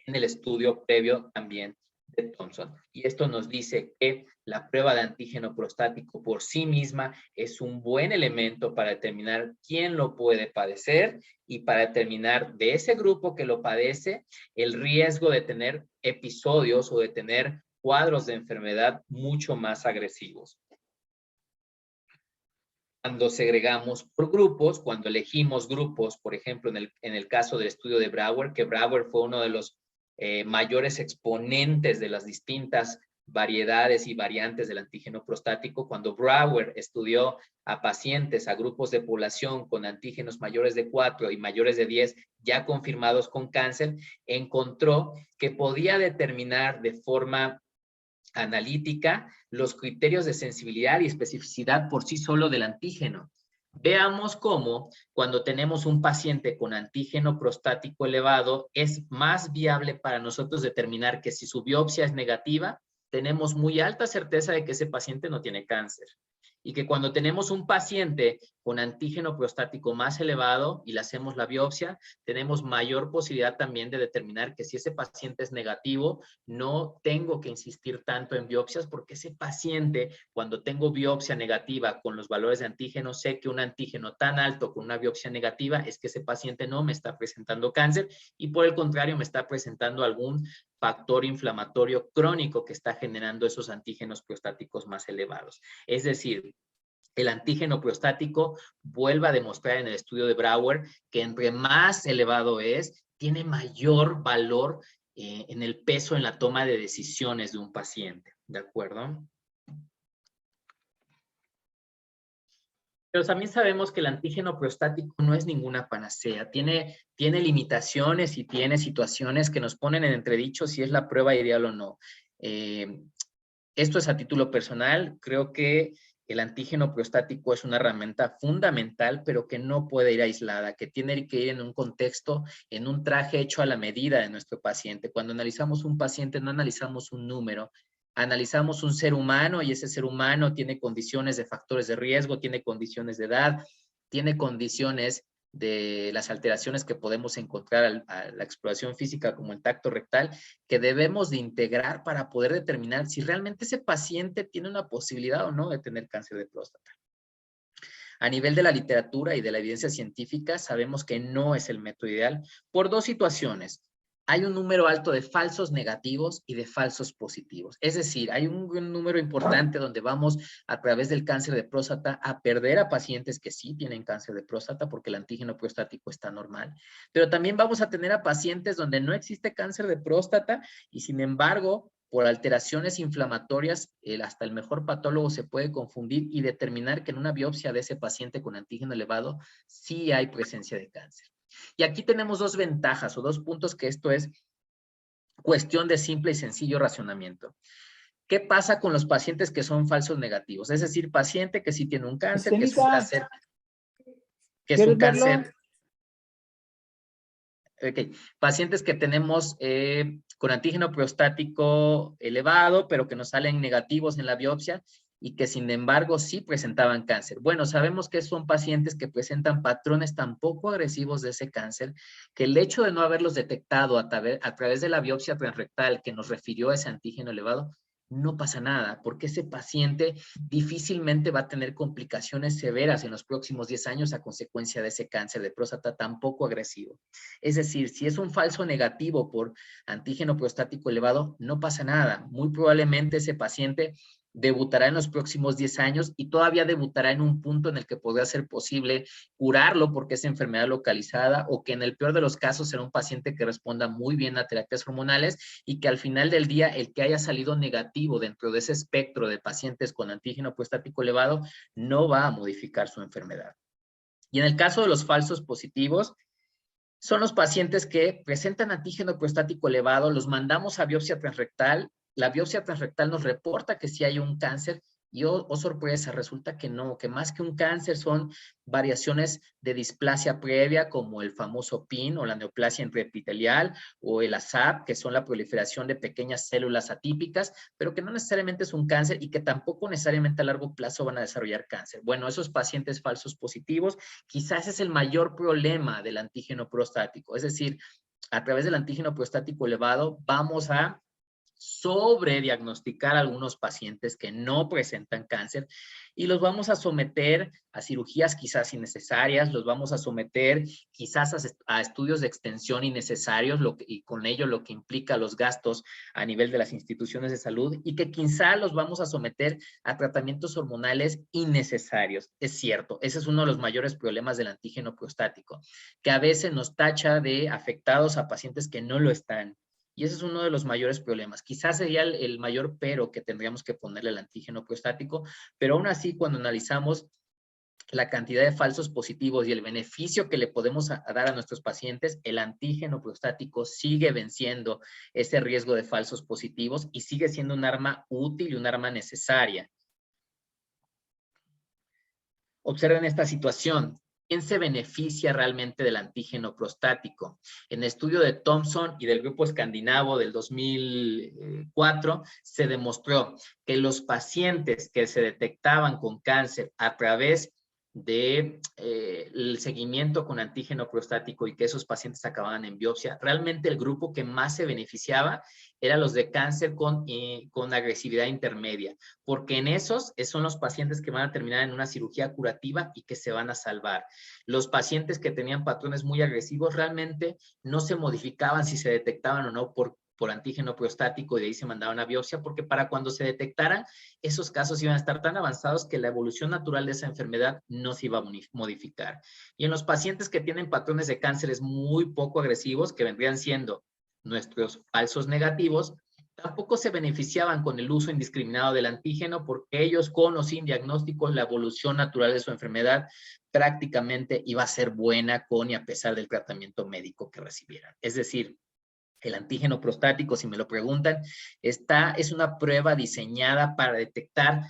en el estudio previo también de Thompson. Y esto nos dice que la prueba de antígeno prostático por sí misma es un buen elemento para determinar quién lo puede padecer y para determinar de ese grupo que lo padece el riesgo de tener episodios o de tener cuadros de enfermedad mucho más agresivos. Cuando segregamos por grupos, cuando elegimos grupos, por ejemplo, en el caso del estudio de Brouwer, que Brouwer fue uno de los mayores exponentes de las distintas variedades y variantes del antígeno prostático, cuando Brouwer estudió a pacientes, a grupos de población con antígenos mayores de 4 y mayores de 10 ya confirmados con cáncer, encontró que podía determinar de forma analítica los criterios de sensibilidad y especificidad por sí solo del antígeno. Veamos cómo cuando tenemos un paciente con antígeno prostático elevado es más viable para nosotros determinar que si su biopsia es negativa, tenemos muy alta certeza de que ese paciente no tiene cáncer. Y que cuando tenemos un paciente con antígeno prostático más elevado y le hacemos la biopsia, tenemos mayor posibilidad también de determinar que si ese paciente es negativo, no tengo que insistir tanto en biopsias porque ese paciente, cuando tengo biopsia negativa con los valores de antígeno, sé que un antígeno tan alto con una biopsia negativa es que ese paciente no me está presentando cáncer y por el contrario me está presentando algún factor inflamatorio crónico que está generando esos antígenos prostáticos más elevados. Es decir, el antígeno prostático vuelve a demostrar en el estudio de Brouwer que entre más elevado es, tiene mayor valor en el peso en la toma de decisiones de un paciente. ¿De acuerdo? Pero también sabemos que el antígeno prostático no es ninguna panacea. Tiene limitaciones y tiene situaciones que nos ponen en entredicho si es la prueba ideal o no. Esto es a título personal. Creo que el antígeno prostático es una herramienta fundamental, pero que no puede ir aislada, que tiene que ir en un contexto, en un traje hecho a la medida de nuestro paciente. Cuando analizamos un paciente, no analizamos un número, analizamos un ser humano y ese ser humano tiene condiciones de factores de riesgo, tiene condiciones de edad, tiene condiciones de las alteraciones que podemos encontrar a la exploración física como el tacto rectal, que debemos de integrar para poder determinar si realmente ese paciente tiene una posibilidad o no de tener cáncer de próstata. A nivel de la literatura y de la evidencia científica, sabemos que no es el método ideal por dos situaciones. Hay un número alto de falsos negativos y de falsos positivos. Es decir, hay un número importante donde vamos a través del cáncer de próstata a perder a pacientes que sí tienen cáncer de próstata porque el antígeno prostático está normal. Pero también vamos a tener a pacientes donde no existe cáncer de próstata y sin embargo, por alteraciones inflamatorias, hasta el mejor patólogo se puede confundir y determinar que en una biopsia de ese paciente con antígeno elevado sí hay presencia de cáncer. Y aquí tenemos dos ventajas o dos puntos que esto es cuestión de simple y sencillo racionamiento. ¿Qué pasa con los pacientes que son falsos negativos? Es decir, paciente que sí tiene un cáncer, que es un cáncer, pacientes que tenemos con antígeno prostático elevado, pero que nos salen negativos en la biopsia y que sin embargo sí presentaban cáncer. Bueno, sabemos que son pacientes que presentan patrones tan poco agresivos de ese cáncer que el hecho de no haberlos detectado a través de la biopsia transrectal que nos refirió a ese antígeno elevado, no pasa nada, porque ese paciente difícilmente va a tener complicaciones severas en los próximos 10 años a consecuencia de ese cáncer de próstata tan poco agresivo. Es decir, si es un falso negativo por antígeno prostático elevado, no pasa nada. Muy probablemente ese paciente debutará en los próximos 10 años y todavía debutará en un punto en el que podría ser posible curarlo porque es enfermedad localizada o que en el peor de los casos será un paciente que responda muy bien a terapias hormonales y que al final del día el que haya salido negativo dentro de ese espectro de pacientes con antígeno prostático elevado no va a modificar su enfermedad. Y en el caso de los falsos positivos, son los pacientes que presentan antígeno prostático elevado, los mandamos a biopsia transrectal, la biopsia transrectal nos reporta que sí hay un cáncer y sorpresa, resulta que no, que más que un cáncer son variaciones de displasia previa como el famoso PIN o la neoplasia intraepitelial o el ASAP, que son la proliferación de pequeñas células atípicas, pero que no necesariamente es un cáncer y que tampoco necesariamente a largo plazo van a desarrollar cáncer. Bueno, esos pacientes falsos positivos, quizás es el mayor problema del antígeno prostático, es decir, a través del antígeno prostático elevado vamos a sobrediagnosticar a algunos pacientes que no presentan cáncer y los vamos a someter a cirugías quizás innecesarias, los vamos a someter quizás a estudios de extensión innecesarios y con ello lo que implica los gastos a nivel de las instituciones de salud y que quizá los vamos a someter a tratamientos hormonales innecesarios. Es cierto, ese es uno de los mayores problemas del antígeno prostático, que a veces nos tacha de afectados a pacientes que no lo están. Y ese es uno de los mayores problemas. Quizás sería el mayor pero que tendríamos que ponerle al antígeno prostático, pero aún así cuando analizamos la cantidad de falsos positivos y el beneficio que le podemos dar a nuestros pacientes, el antígeno prostático sigue venciendo ese riesgo de falsos positivos y sigue siendo un arma útil y un arma necesaria. Observen esta situación. ¿Quién se beneficia realmente del antígeno prostático? En el estudio de Thompson y del grupo escandinavo del 2004, se demostró que los pacientes que se detectaban con cáncer a través del seguimiento con antígeno prostático y que esos pacientes acababan en biopsia, realmente el grupo que más se beneficiaba eran los de cáncer con agresividad intermedia, porque en esos son los pacientes que van a terminar en una cirugía curativa y que se van a salvar. Los pacientes que tenían patrones muy agresivos realmente no se modificaban si se detectaban o no por antígeno prostático y de ahí se mandaban a biopsia, porque para cuando se detectaran, esos casos iban a estar tan avanzados que la evolución natural de esa enfermedad no se iba a modificar. Y en los pacientes que tienen patrones de cánceres muy poco agresivos, que vendrían siendo nuestros falsos negativos, tampoco se beneficiaban con el uso indiscriminado del antígeno porque ellos con o sin diagnóstico la evolución natural de su enfermedad prácticamente iba a ser buena con y a pesar del tratamiento médico que recibieran. Es decir, El antígeno prostático, si me lo preguntan, es una prueba diseñada para detectar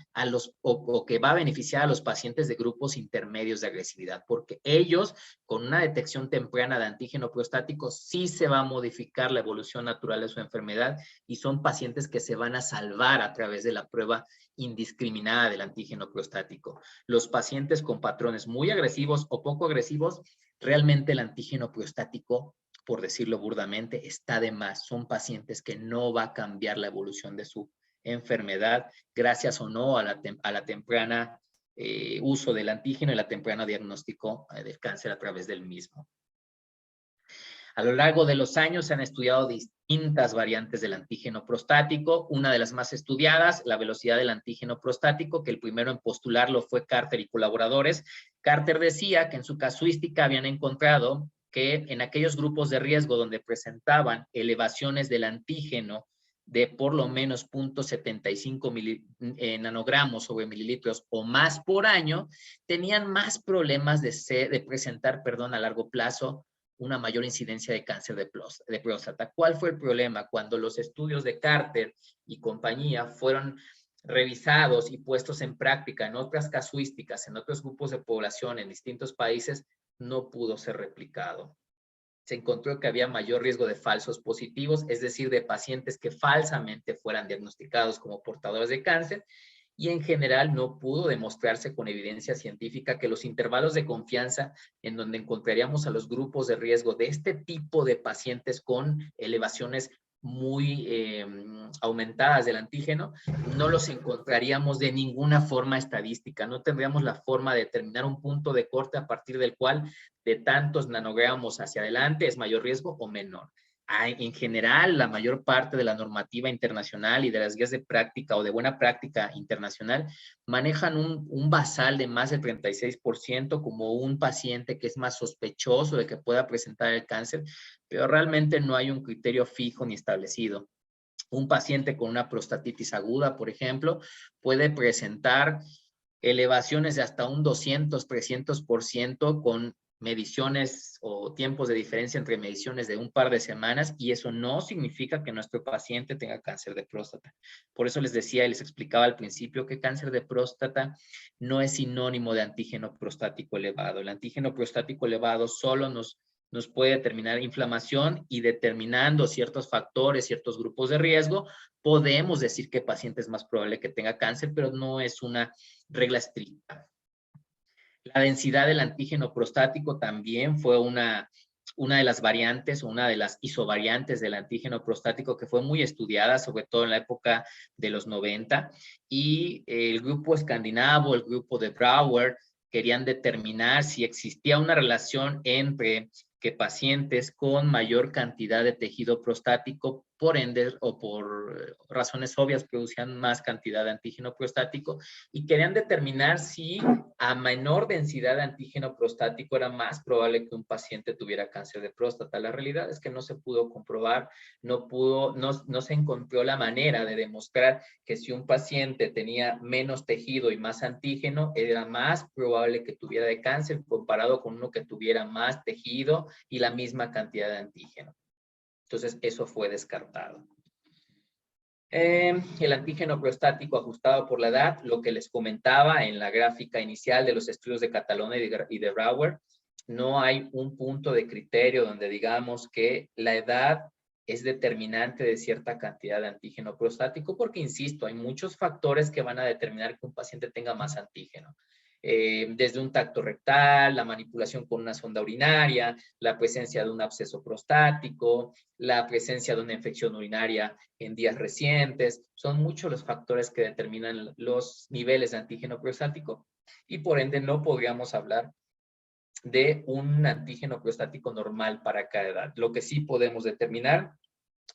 o que va a beneficiar a los pacientes de grupos intermedios de agresividad, porque ellos, con una detección temprana de antígeno prostático, sí se va a modificar la evolución natural de su enfermedad y son pacientes que se van a salvar a través de la prueba indiscriminada del antígeno prostático. Los pacientes con patrones muy agresivos o poco agresivos, realmente el antígeno prostático, por decirlo burdamente, está de más. Son pacientes que no va a cambiar la evolución de su enfermedad, gracias o no a la temprana uso del antígeno y la temprana diagnóstico del cáncer a través del mismo. A lo largo de los años se han estudiado distintas variantes del antígeno prostático. Una de las más estudiadas, la velocidad del antígeno prostático, que el primero en postularlo fue Carter y colaboradores. Carter decía que en su casuística habían encontrado que en aquellos grupos de riesgo donde presentaban elevaciones del antígeno de por lo menos 0.75 nanogramos sobre mililitros o más por año, tenían más problemas de presentar, a largo plazo, una mayor incidencia de cáncer de próstata. ¿Cuál fue el problema? Cuando los estudios de Carter y compañía fueron revisados y puestos en práctica en otras casuísticas, en otros grupos de población en distintos países, no pudo ser replicado. Se encontró que había mayor riesgo de falsos positivos, es decir, de pacientes que falsamente fueran diagnosticados como portadores de cáncer, y en general no pudo demostrarse con evidencia científica que los intervalos de confianza en donde encontraríamos a los grupos de riesgo de este tipo de pacientes con elevaciones muy aumentadas del antígeno, no los encontraríamos de ninguna forma estadística. No tendríamos la forma de determinar un punto de corte a partir del cual de tantos nanogramos hacia adelante es mayor riesgo o menor. En general, la mayor parte de la normativa internacional y de las guías de práctica o de buena práctica internacional manejan un basal de más del 36% como un paciente que es más sospechoso de que pueda presentar el cáncer, pero realmente no hay un criterio fijo ni establecido. Un paciente con una prostatitis aguda, por ejemplo, puede presentar elevaciones de hasta un 200, 300% con mediciones o tiempos de diferencia entre mediciones de un par de semanas, y eso no significa que nuestro paciente tenga cáncer de próstata. Por eso les decía y les explicaba al principio que cáncer de próstata no es sinónimo de antígeno prostático elevado. El antígeno prostático elevado solo nos puede determinar inflamación, y determinando ciertos factores, ciertos grupos de riesgo, podemos decir qué paciente es más probable que tenga cáncer, pero no es una regla estricta. La densidad del antígeno prostático también fue una de las variantes o una de las isovariantes del antígeno prostático que fue muy estudiada, sobre todo en la época de los 90, y el grupo escandinavo, el grupo de Brouwer, querían determinar si existía una relación entre que pacientes con mayor cantidad de tejido prostático, por ende o por razones obvias, producían más cantidad de antígeno prostático, y querían determinar si a menor densidad de antígeno prostático era más probable que un paciente tuviera cáncer de próstata. La realidad es que no se pudo comprobar, no se encontró la manera de demostrar que si un paciente tenía menos tejido y más antígeno, era más probable que tuviera de cáncer comparado con uno que tuviera más tejido y la misma cantidad de antígeno. Entonces, eso fue descartado. El antígeno prostático ajustado por la edad, lo que les comentaba en la gráfica inicial de los estudios de Catalona y de Brouwer, no hay un punto de criterio donde digamos que la edad es determinante de cierta cantidad de antígeno prostático, porque, insisto, hay muchos factores que van a determinar que un paciente tenga más antígeno. Desde un tacto rectal, la manipulación con una sonda urinaria, la presencia de un absceso prostático, la presencia de una infección urinaria en días recientes. Son muchos los factores que determinan los niveles de antígeno prostático, y por ende no podríamos hablar de un antígeno prostático normal para cada edad. Lo que sí podemos determinar,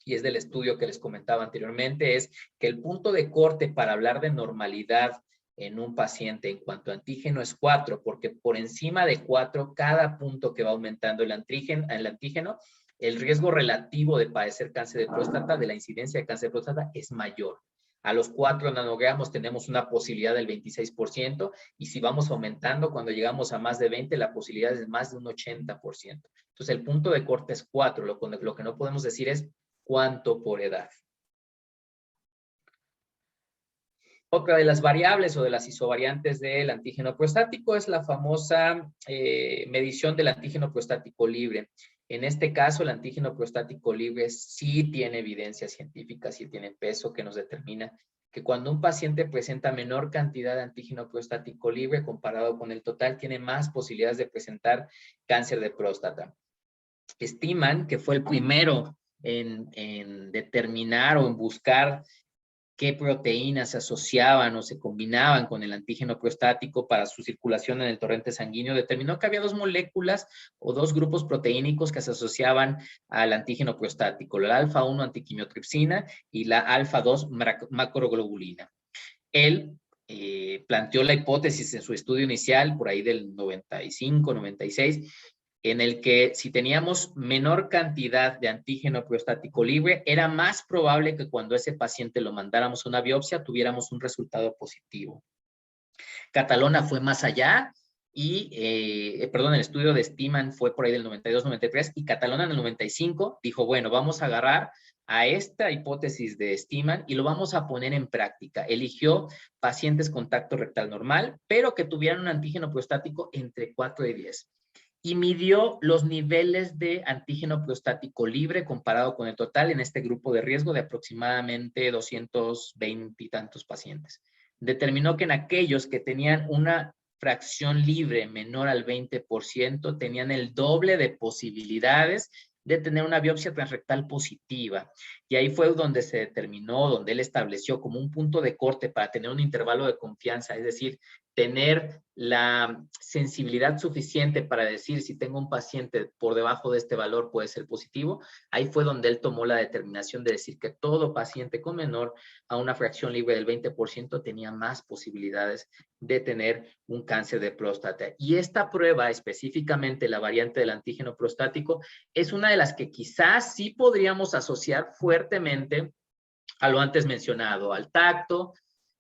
y es del estudio que les comentaba anteriormente, es que el punto de corte para hablar de normalidad en un paciente en cuanto a antígeno es 4, porque por encima de 4, cada punto que va aumentando el antígeno, el riesgo relativo de padecer cáncer de próstata, de la incidencia de cáncer de próstata, es mayor. A los 4 nanogramos tenemos una posibilidad del 26%, y si vamos aumentando, cuando llegamos a más de 20, la posibilidad es más de un 80%. Entonces, el punto de corte es 4. Lo que no podemos decir es cuánto por edad. Otra de las variables o de las isovariantes del antígeno prostático es la famosa medición del antígeno prostático libre. En este caso, el antígeno prostático libre sí tiene evidencia científica, sí tiene peso que nos determina que cuando un paciente presenta menor cantidad de antígeno prostático libre comparado con el total, tiene más posibilidades de presentar cáncer de próstata. Estiman que fue el primero en determinar o en buscar qué proteínas se asociaban o se combinaban con el antígeno prostático para su circulación en el torrente sanguíneo, determinó que había dos moléculas o dos grupos proteínicos que se asociaban al antígeno prostático, la alfa-1 antiquimiotripsina y la alfa-2 macroglobulina. Él planteó la hipótesis en su estudio inicial, por ahí del 95, 96, en el que si teníamos menor cantidad de antígeno prostático libre, era más probable que cuando ese paciente lo mandáramos a una biopsia tuviéramos un resultado positivo. Catalona fue más allá y, el estudio de Steeman fue por ahí del 92, 93 y Catalona en el 95 dijo, bueno, vamos a agarrar a esta hipótesis de Steeman y lo vamos a poner en práctica. Eligió pacientes con tacto rectal normal, pero que tuvieran un antígeno prostático entre 4 y 10. Y midió los niveles de antígeno prostático libre comparado con el total en este grupo de riesgo de aproximadamente 220 y tantos pacientes. Determinó que en aquellos que tenían una fracción libre menor al 20%, tenían el doble de posibilidades de tener una biopsia transrectal positiva. Y ahí fue donde se determinó, donde él estableció como un punto de corte para tener un intervalo de confianza, es decir, tener la sensibilidad suficiente para decir si tengo un paciente por debajo de este valor puede ser positivo. Ahí fue donde él tomó la determinación de decir que todo paciente con menor a una fracción libre del 20% tenía más posibilidades de tener un cáncer de próstata. Y esta prueba, específicamente la variante del antígeno prostático, es una de las que quizás sí podríamos asociar fuertemente a lo antes mencionado, al tacto,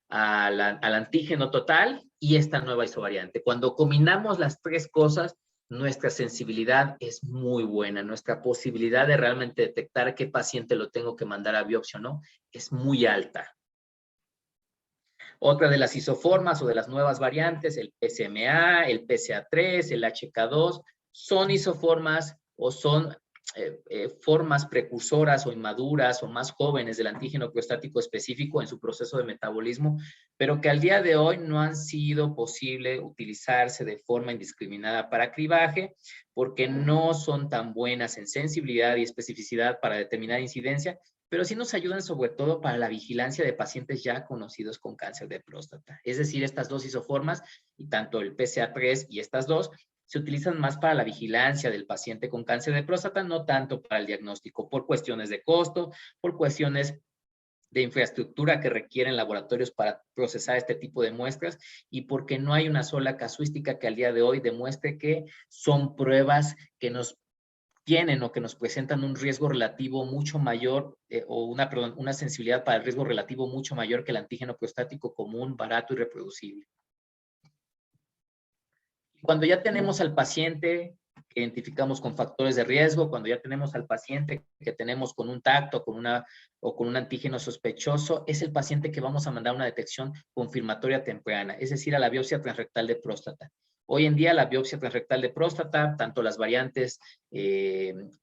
al antígeno total y esta nueva isovariante. Cuando combinamos las tres cosas, nuestra sensibilidad es muy buena. Nuestra posibilidad de realmente detectar qué paciente lo tengo que mandar a biopsia o no es muy alta. Otra de las isoformas o de las nuevas variantes, el PSMA, el PSA3, el HK2, son isoformas o son formas precursoras o inmaduras o más jóvenes del antígeno prostático específico en su proceso de metabolismo, pero que al día de hoy no han sido posible utilizarse de forma indiscriminada para cribaje porque no son tan buenas en sensibilidad y especificidad para determinar incidencia, pero sí nos ayudan sobre todo para la vigilancia de pacientes ya conocidos con cáncer de próstata. Es decir, estas dos isoformas, y tanto el PSA3 y estas dos, se utilizan más para la vigilancia del paciente con cáncer de próstata, no tanto para el diagnóstico, por cuestiones de costo, por cuestiones de infraestructura que requieren laboratorios para procesar este tipo de muestras y porque no hay una sola casuística que al día de hoy demuestre que son pruebas que nos tienen o que nos presentan un riesgo relativo mucho mayor una sensibilidad para el riesgo relativo mucho mayor que el antígeno prostático común, barato y reproducible. Cuando ya tenemos al paciente que identificamos con factores de riesgo, cuando ya tenemos al paciente que tenemos con un tacto o con un antígeno sospechoso, es el paciente que vamos a mandar a una detección confirmatoria temprana, es decir, a la biopsia transrectal de próstata. Hoy en día la biopsia transrectal de próstata, tanto las variantes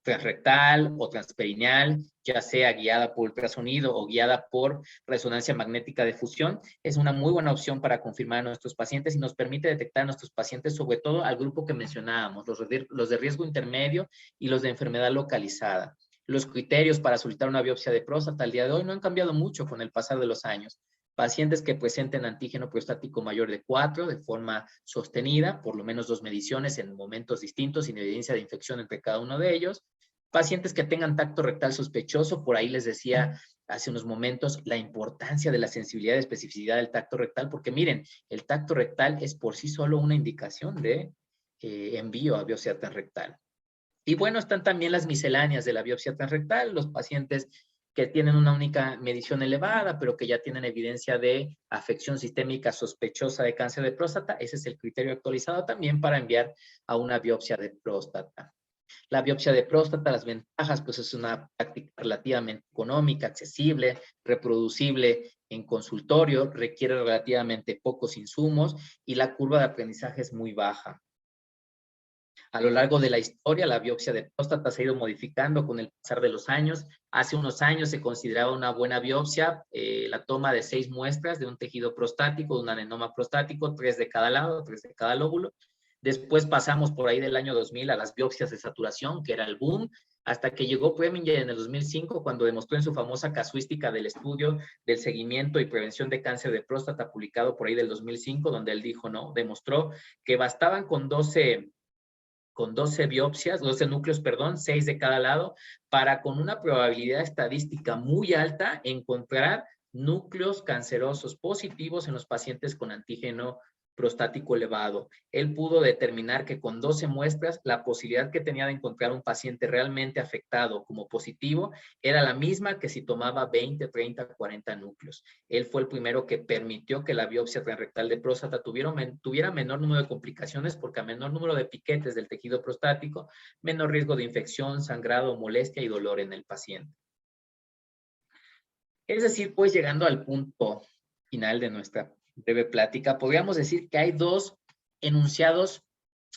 transrectal o transperineal, ya sea guiada por ultrasonido o guiada por resonancia magnética de fusión, es una muy buena opción para confirmar a nuestros pacientes y nos permite detectar a nuestros pacientes, sobre todo al grupo que mencionábamos, los de riesgo intermedio y los de enfermedad localizada. Los criterios para solicitar una biopsia de próstata al día de hoy no han cambiado mucho con el pasar de los años. Pacientes que presenten antígeno prostático mayor de 4 de forma sostenida, por lo menos 2 mediciones en momentos distintos sin evidencia de infección entre cada uno de ellos. Pacientes que tengan tacto rectal sospechoso, por ahí les decía hace unos momentos la importancia de la sensibilidad y especificidad del tacto rectal, porque miren, el tacto rectal es por sí solo una indicación de envío a biopsia transrectal. Y bueno, están también las misceláneas de la biopsia transrectal, los pacientes que tienen una única medición elevada, pero que ya tienen evidencia de afección sistémica sospechosa de cáncer de próstata. Ese es el criterio actualizado también para enviar a una biopsia de próstata. La biopsia de próstata, las ventajas, pues es una práctica relativamente económica, accesible, reproducible en consultorio, requiere relativamente pocos insumos y la curva de aprendizaje es muy baja. A lo largo de la historia, la biopsia de próstata se ha ido modificando con el pasar de los años. Hace unos años se consideraba una buena biopsia la toma de 6 muestras de un tejido prostático, de un adenoma prostático, 3 de cada lado, 3 de cada lóbulo. Después pasamos por ahí del año 2000 a las biopsias de saturación, que era el boom, hasta que llegó Preminger en el 2005, cuando demostró en su famosa casuística del estudio del seguimiento y prevención de cáncer de próstata, publicado por ahí del 2005, donde él dijo, no, demostró que bastaban con 12 biopsias, 12 núcleos, perdón, 6 de cada lado, para con una probabilidad estadística muy alta encontrar núcleos cancerosos positivos en los pacientes con antígeno prostático elevado. Él pudo determinar que con 12 muestras la posibilidad que tenía de encontrar un paciente realmente afectado como positivo era la misma que si tomaba 20, 30, 40 núcleos. Él fue el primero que permitió que la biopsia transrectal de próstata tuviera menor número de complicaciones, porque a menor número de piquetes del tejido prostático, menor riesgo de infección, sangrado, molestia y dolor en el paciente. Es decir, pues llegando al punto final de nuestra breve plática, podríamos decir que hay 2 enunciados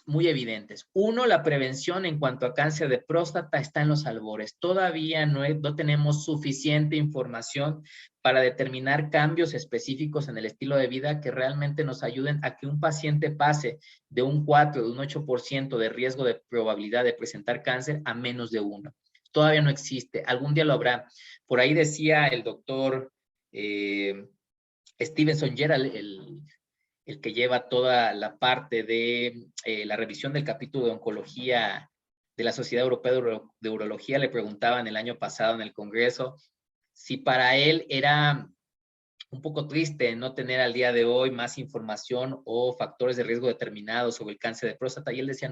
muy evidentes. Uno, la prevención en cuanto a cáncer de próstata está en los albores. Todavía no tenemos suficiente información para determinar cambios específicos en el estilo de vida que realmente nos ayuden a que un paciente pase de un 4, de un 8% de riesgo de probabilidad de presentar cáncer a menos de 1. Todavía no existe. Algún día lo habrá. Por ahí decía el doctor Stevenson Gerald, el que lleva toda la parte de la revisión del capítulo de oncología de la Sociedad Europea de Urología, le preguntaban el año pasado en el Congreso si para él era un poco triste no tener al día de hoy más información o factores de riesgo determinados sobre el cáncer de próstata, y él decía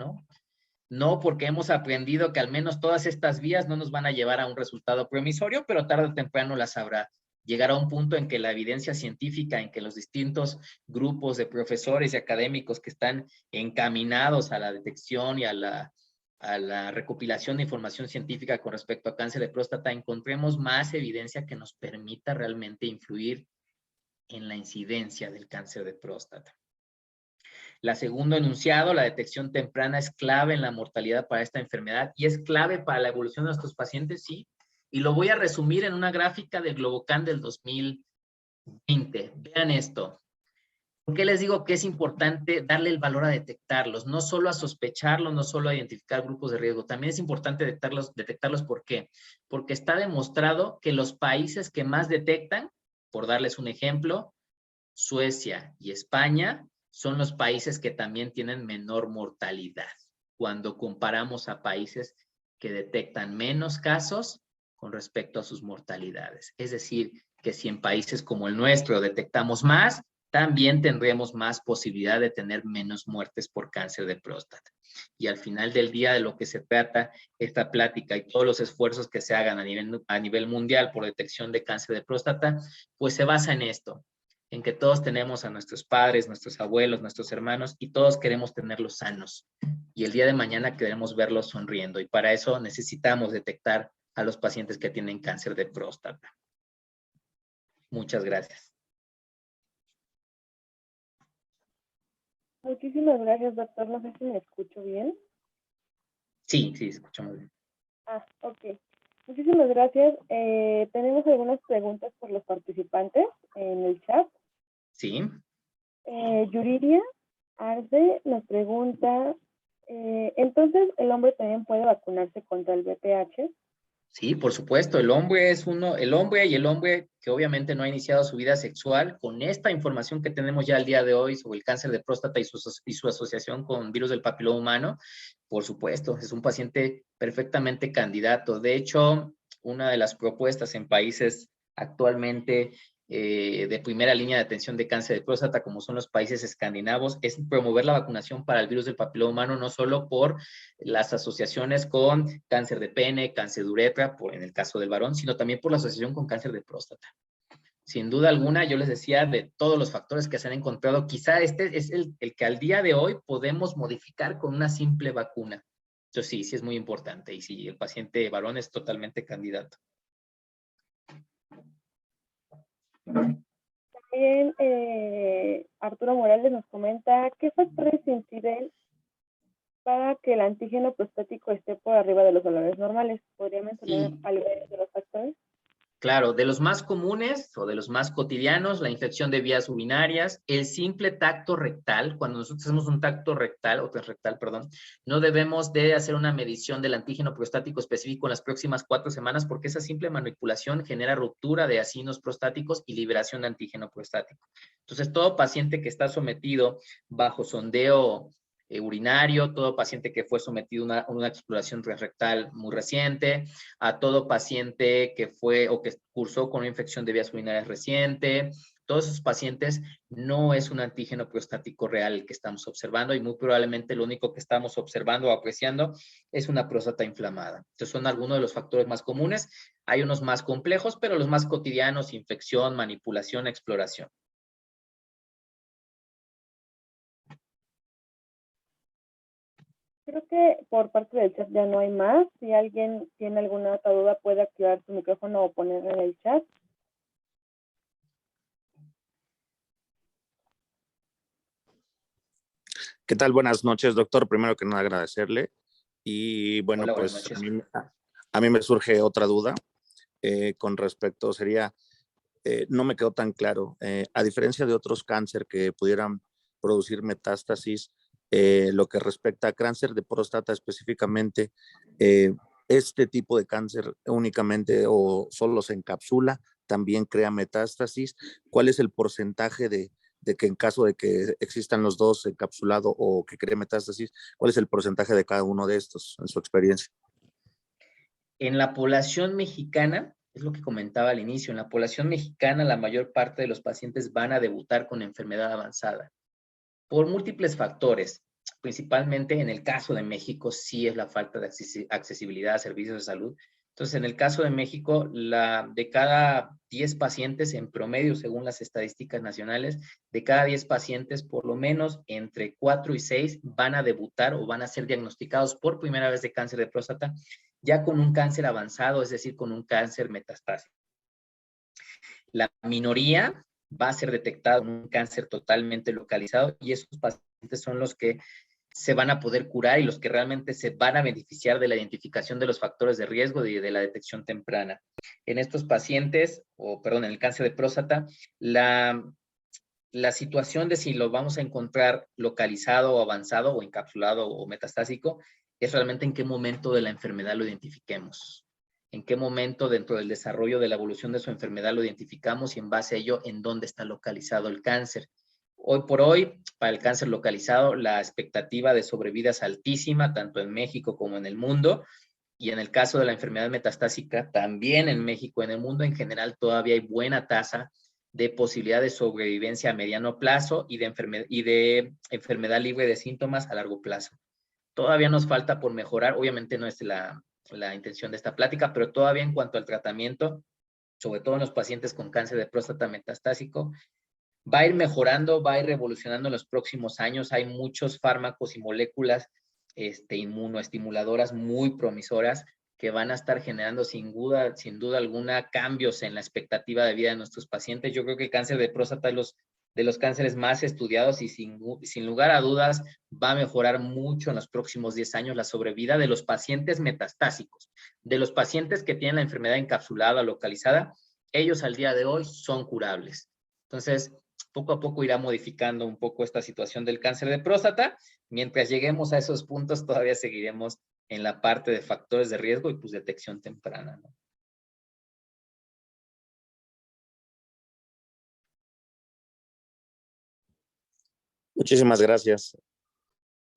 no, porque hemos aprendido que al menos todas estas vías no nos van a llevar a un resultado promisorio, pero tarde o temprano las habrá. Llegar a un punto en que la evidencia científica, en que los distintos grupos de profesores y académicos que están encaminados a la detección y a la recopilación de información científica con respecto a cáncer de próstata, encontremos más evidencia que nos permita realmente influir en la incidencia del cáncer de próstata. La segundo enunciado, la detección temprana, es clave en la mortalidad para esta enfermedad y es clave para la evolución de nuestros pacientes, sí. Y lo voy a resumir en una gráfica del Globocan del 2020. Vean esto. ¿Por qué les digo que es importante darle el valor a detectarlos? No solo a sospecharlos, no solo a identificar grupos de riesgo. También es importante detectarlos. ¿Por qué? Porque está demostrado que los países que más detectan, por darles un ejemplo, Suecia y España, son los países que también tienen menor mortalidad cuando comparamos a países que detectan menos casos con respecto a sus mortalidades. Es decir, que si en países como el nuestro detectamos más, también tendremos más posibilidad de tener menos muertes por cáncer de próstata. Y al final del día, de lo que se trata esta plática y todos los esfuerzos que se hagan a nivel mundial por detección de cáncer de próstata, pues se basa en esto, en que todos tenemos a nuestros padres, nuestros abuelos, nuestros hermanos, y todos queremos tenerlos sanos. Y el día de mañana queremos verlos sonriendo. Y para eso necesitamos detectar a los pacientes que tienen cáncer de próstata. Muchas gracias. Muchísimas gracias, doctor. No sé si me escucho bien. Sí, escuchamos bien. Ok. Muchísimas gracias. Tenemos algunas preguntas por los participantes en el chat. Sí. Yuridia Arce nos pregunta, entonces, ¿el hombre también puede vacunarse contra el VPH? Sí, por supuesto, el hombre y el hombre que obviamente no ha iniciado su vida sexual, con esta información que tenemos ya al día de hoy sobre el cáncer de próstata y su asociación con virus del papiloma humano, por supuesto, es un paciente perfectamente candidato. De hecho, una de las propuestas en países actualmente de primera línea de atención de cáncer de próstata, como son los países escandinavos, es promover la vacunación para el virus del papiloma humano, no solo por las asociaciones con cáncer de pene, cáncer de uretra, en el caso del varón, sino también por la asociación con cáncer de próstata. Sin duda alguna, yo les decía, de todos los factores que se han encontrado, quizá este es el que al día de hoy podemos modificar con una simple vacuna. Entonces sí es muy importante. Y si el paciente varón es totalmente candidato. También Arturo Morales nos comenta, ¿qué factores inciden para que el antígeno prostático esté por arriba de los valores normales? ¿Podría mencionar Sí. algunos de los factores? Claro, de los más comunes o de los más cotidianos, la infección de vías urinarias, el simple tacto rectal. Cuando nosotros hacemos un tacto rectal, o transrectal, perdón, no debemos de hacer una medición del antígeno prostático específico en las próximas 4 semanas porque esa simple manipulación genera ruptura de acinos prostáticos y liberación de antígeno prostático. Entonces, todo paciente que está sometido bajo sondeo urinario, todo paciente que fue sometido a una exploración rectal muy reciente, a todo paciente que fue o que cursó con una infección de vías urinarias reciente, todos esos pacientes no es un antígeno prostático real el que estamos observando y muy probablemente lo único que estamos observando o apreciando es una próstata inflamada. Estos son algunos de los factores más comunes. Hay unos más complejos, pero los más cotidianos, infección, manipulación, exploración. Creo que por parte del chat ya no hay más. Si alguien tiene alguna otra duda, puede activar su micrófono o ponerlo en el chat. ¿Qué tal? Buenas noches, doctor. Primero que nada, agradecerle. Y bueno, Hola, buenas pues noches. a mí me surge otra duda con respecto, no me quedó tan claro. A diferencia de otros cáncer que pudieran producir metástasis, lo que respecta a cáncer de próstata específicamente, este tipo de cáncer únicamente o solo se encapsula, también crea metástasis. ¿Cuál es el porcentaje de que en caso de que existan los dos encapsulado o que cree metástasis, cuál es el porcentaje de cada uno de estos en su experiencia? En la población mexicana, es lo que comentaba al inicio, en la población mexicana la mayor parte de los pacientes van a debutar con enfermedad avanzada por múltiples factores. Principalmente en el caso de México sí es la falta de accesibilidad a servicios de salud. Entonces, en el caso de México, de cada 10 pacientes en promedio, según las estadísticas nacionales, de cada 10 pacientes, por lo menos entre 4 y 6 van a debutar o van a ser diagnosticados por primera vez de cáncer de próstata, ya con un cáncer avanzado, es decir, con un cáncer metastásico. La minoría va a ser detectada con un cáncer totalmente localizado y esos pacientes son los que se van a poder curar y los que realmente se van a beneficiar de la identificación de los factores de riesgo y de la detección temprana. En estos pacientes, en el cáncer de próstata, la situación de si lo vamos a encontrar localizado o avanzado o encapsulado o metastásico es realmente en qué momento de la enfermedad lo identifiquemos. En qué momento dentro del desarrollo de la evolución de su enfermedad lo identificamos y en base a ello en dónde está localizado el cáncer. Hoy por hoy, para el cáncer localizado, la expectativa de sobrevida es altísima, tanto en México como en el mundo. Y en el caso de la enfermedad metastásica, también en México, en el mundo en general, todavía hay buena tasa de posibilidad de sobrevivencia a mediano plazo y de enfermedad libre de síntomas a largo plazo. Todavía nos falta por mejorar, obviamente no es la intención de esta plática, pero todavía en cuanto al tratamiento, sobre todo en los pacientes con cáncer de próstata metastásico, va a ir mejorando, va a ir revolucionando en los próximos años. Hay muchos fármacos y moléculas inmunoestimuladoras muy promisoras que van a estar generando sin duda alguna cambios en la expectativa de vida de nuestros pacientes. Yo creo que el cáncer de próstata es de los cánceres más estudiados y sin lugar a dudas va a mejorar mucho en los próximos 10 años la sobrevida de los pacientes metastásicos, de los pacientes que tienen la enfermedad encapsulada o localizada. Ellos al día de hoy son curables. Entonces, poco a poco irá modificando un poco esta situación del cáncer de próstata. Mientras lleguemos a esos puntos, todavía seguiremos en la parte de factores de riesgo y pues detección temprana, ¿no? Muchísimas gracias.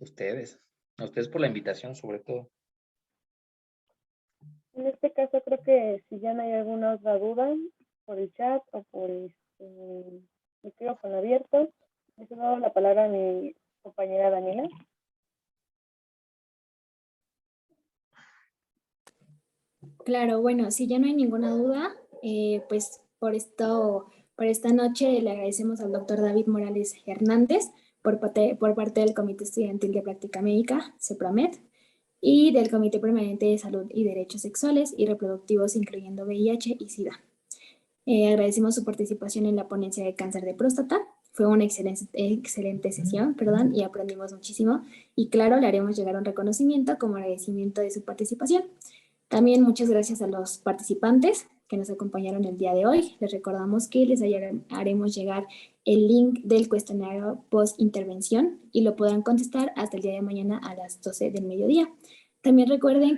A ustedes por la invitación, sobre todo. En este caso, creo que si ya no hay alguna otra duda por el chat o por micrófono abierto, les he dado la palabra a mi compañera Daniela. Claro, bueno, si ya no hay ninguna duda, pues por esta noche le agradecemos al doctor David Morales Hernández por parte del Comité Estudiantil de Práctica Médica, CEPRAMED, y del Comité Permanente de Salud y Derechos Sexuales y Reproductivos, incluyendo VIH y SIDA. Agradecemos su participación en la ponencia de cáncer de próstata. Fue una excelente sesión, y aprendimos muchísimo. Y claro, le haremos llegar un reconocimiento como agradecimiento de su participación. También muchas gracias a los participantes que nos acompañaron el día de hoy. Les recordamos que les haremos llegar el link del cuestionario post-intervención y lo podrán contestar hasta el día de mañana a las 12 del mediodía. También recuerden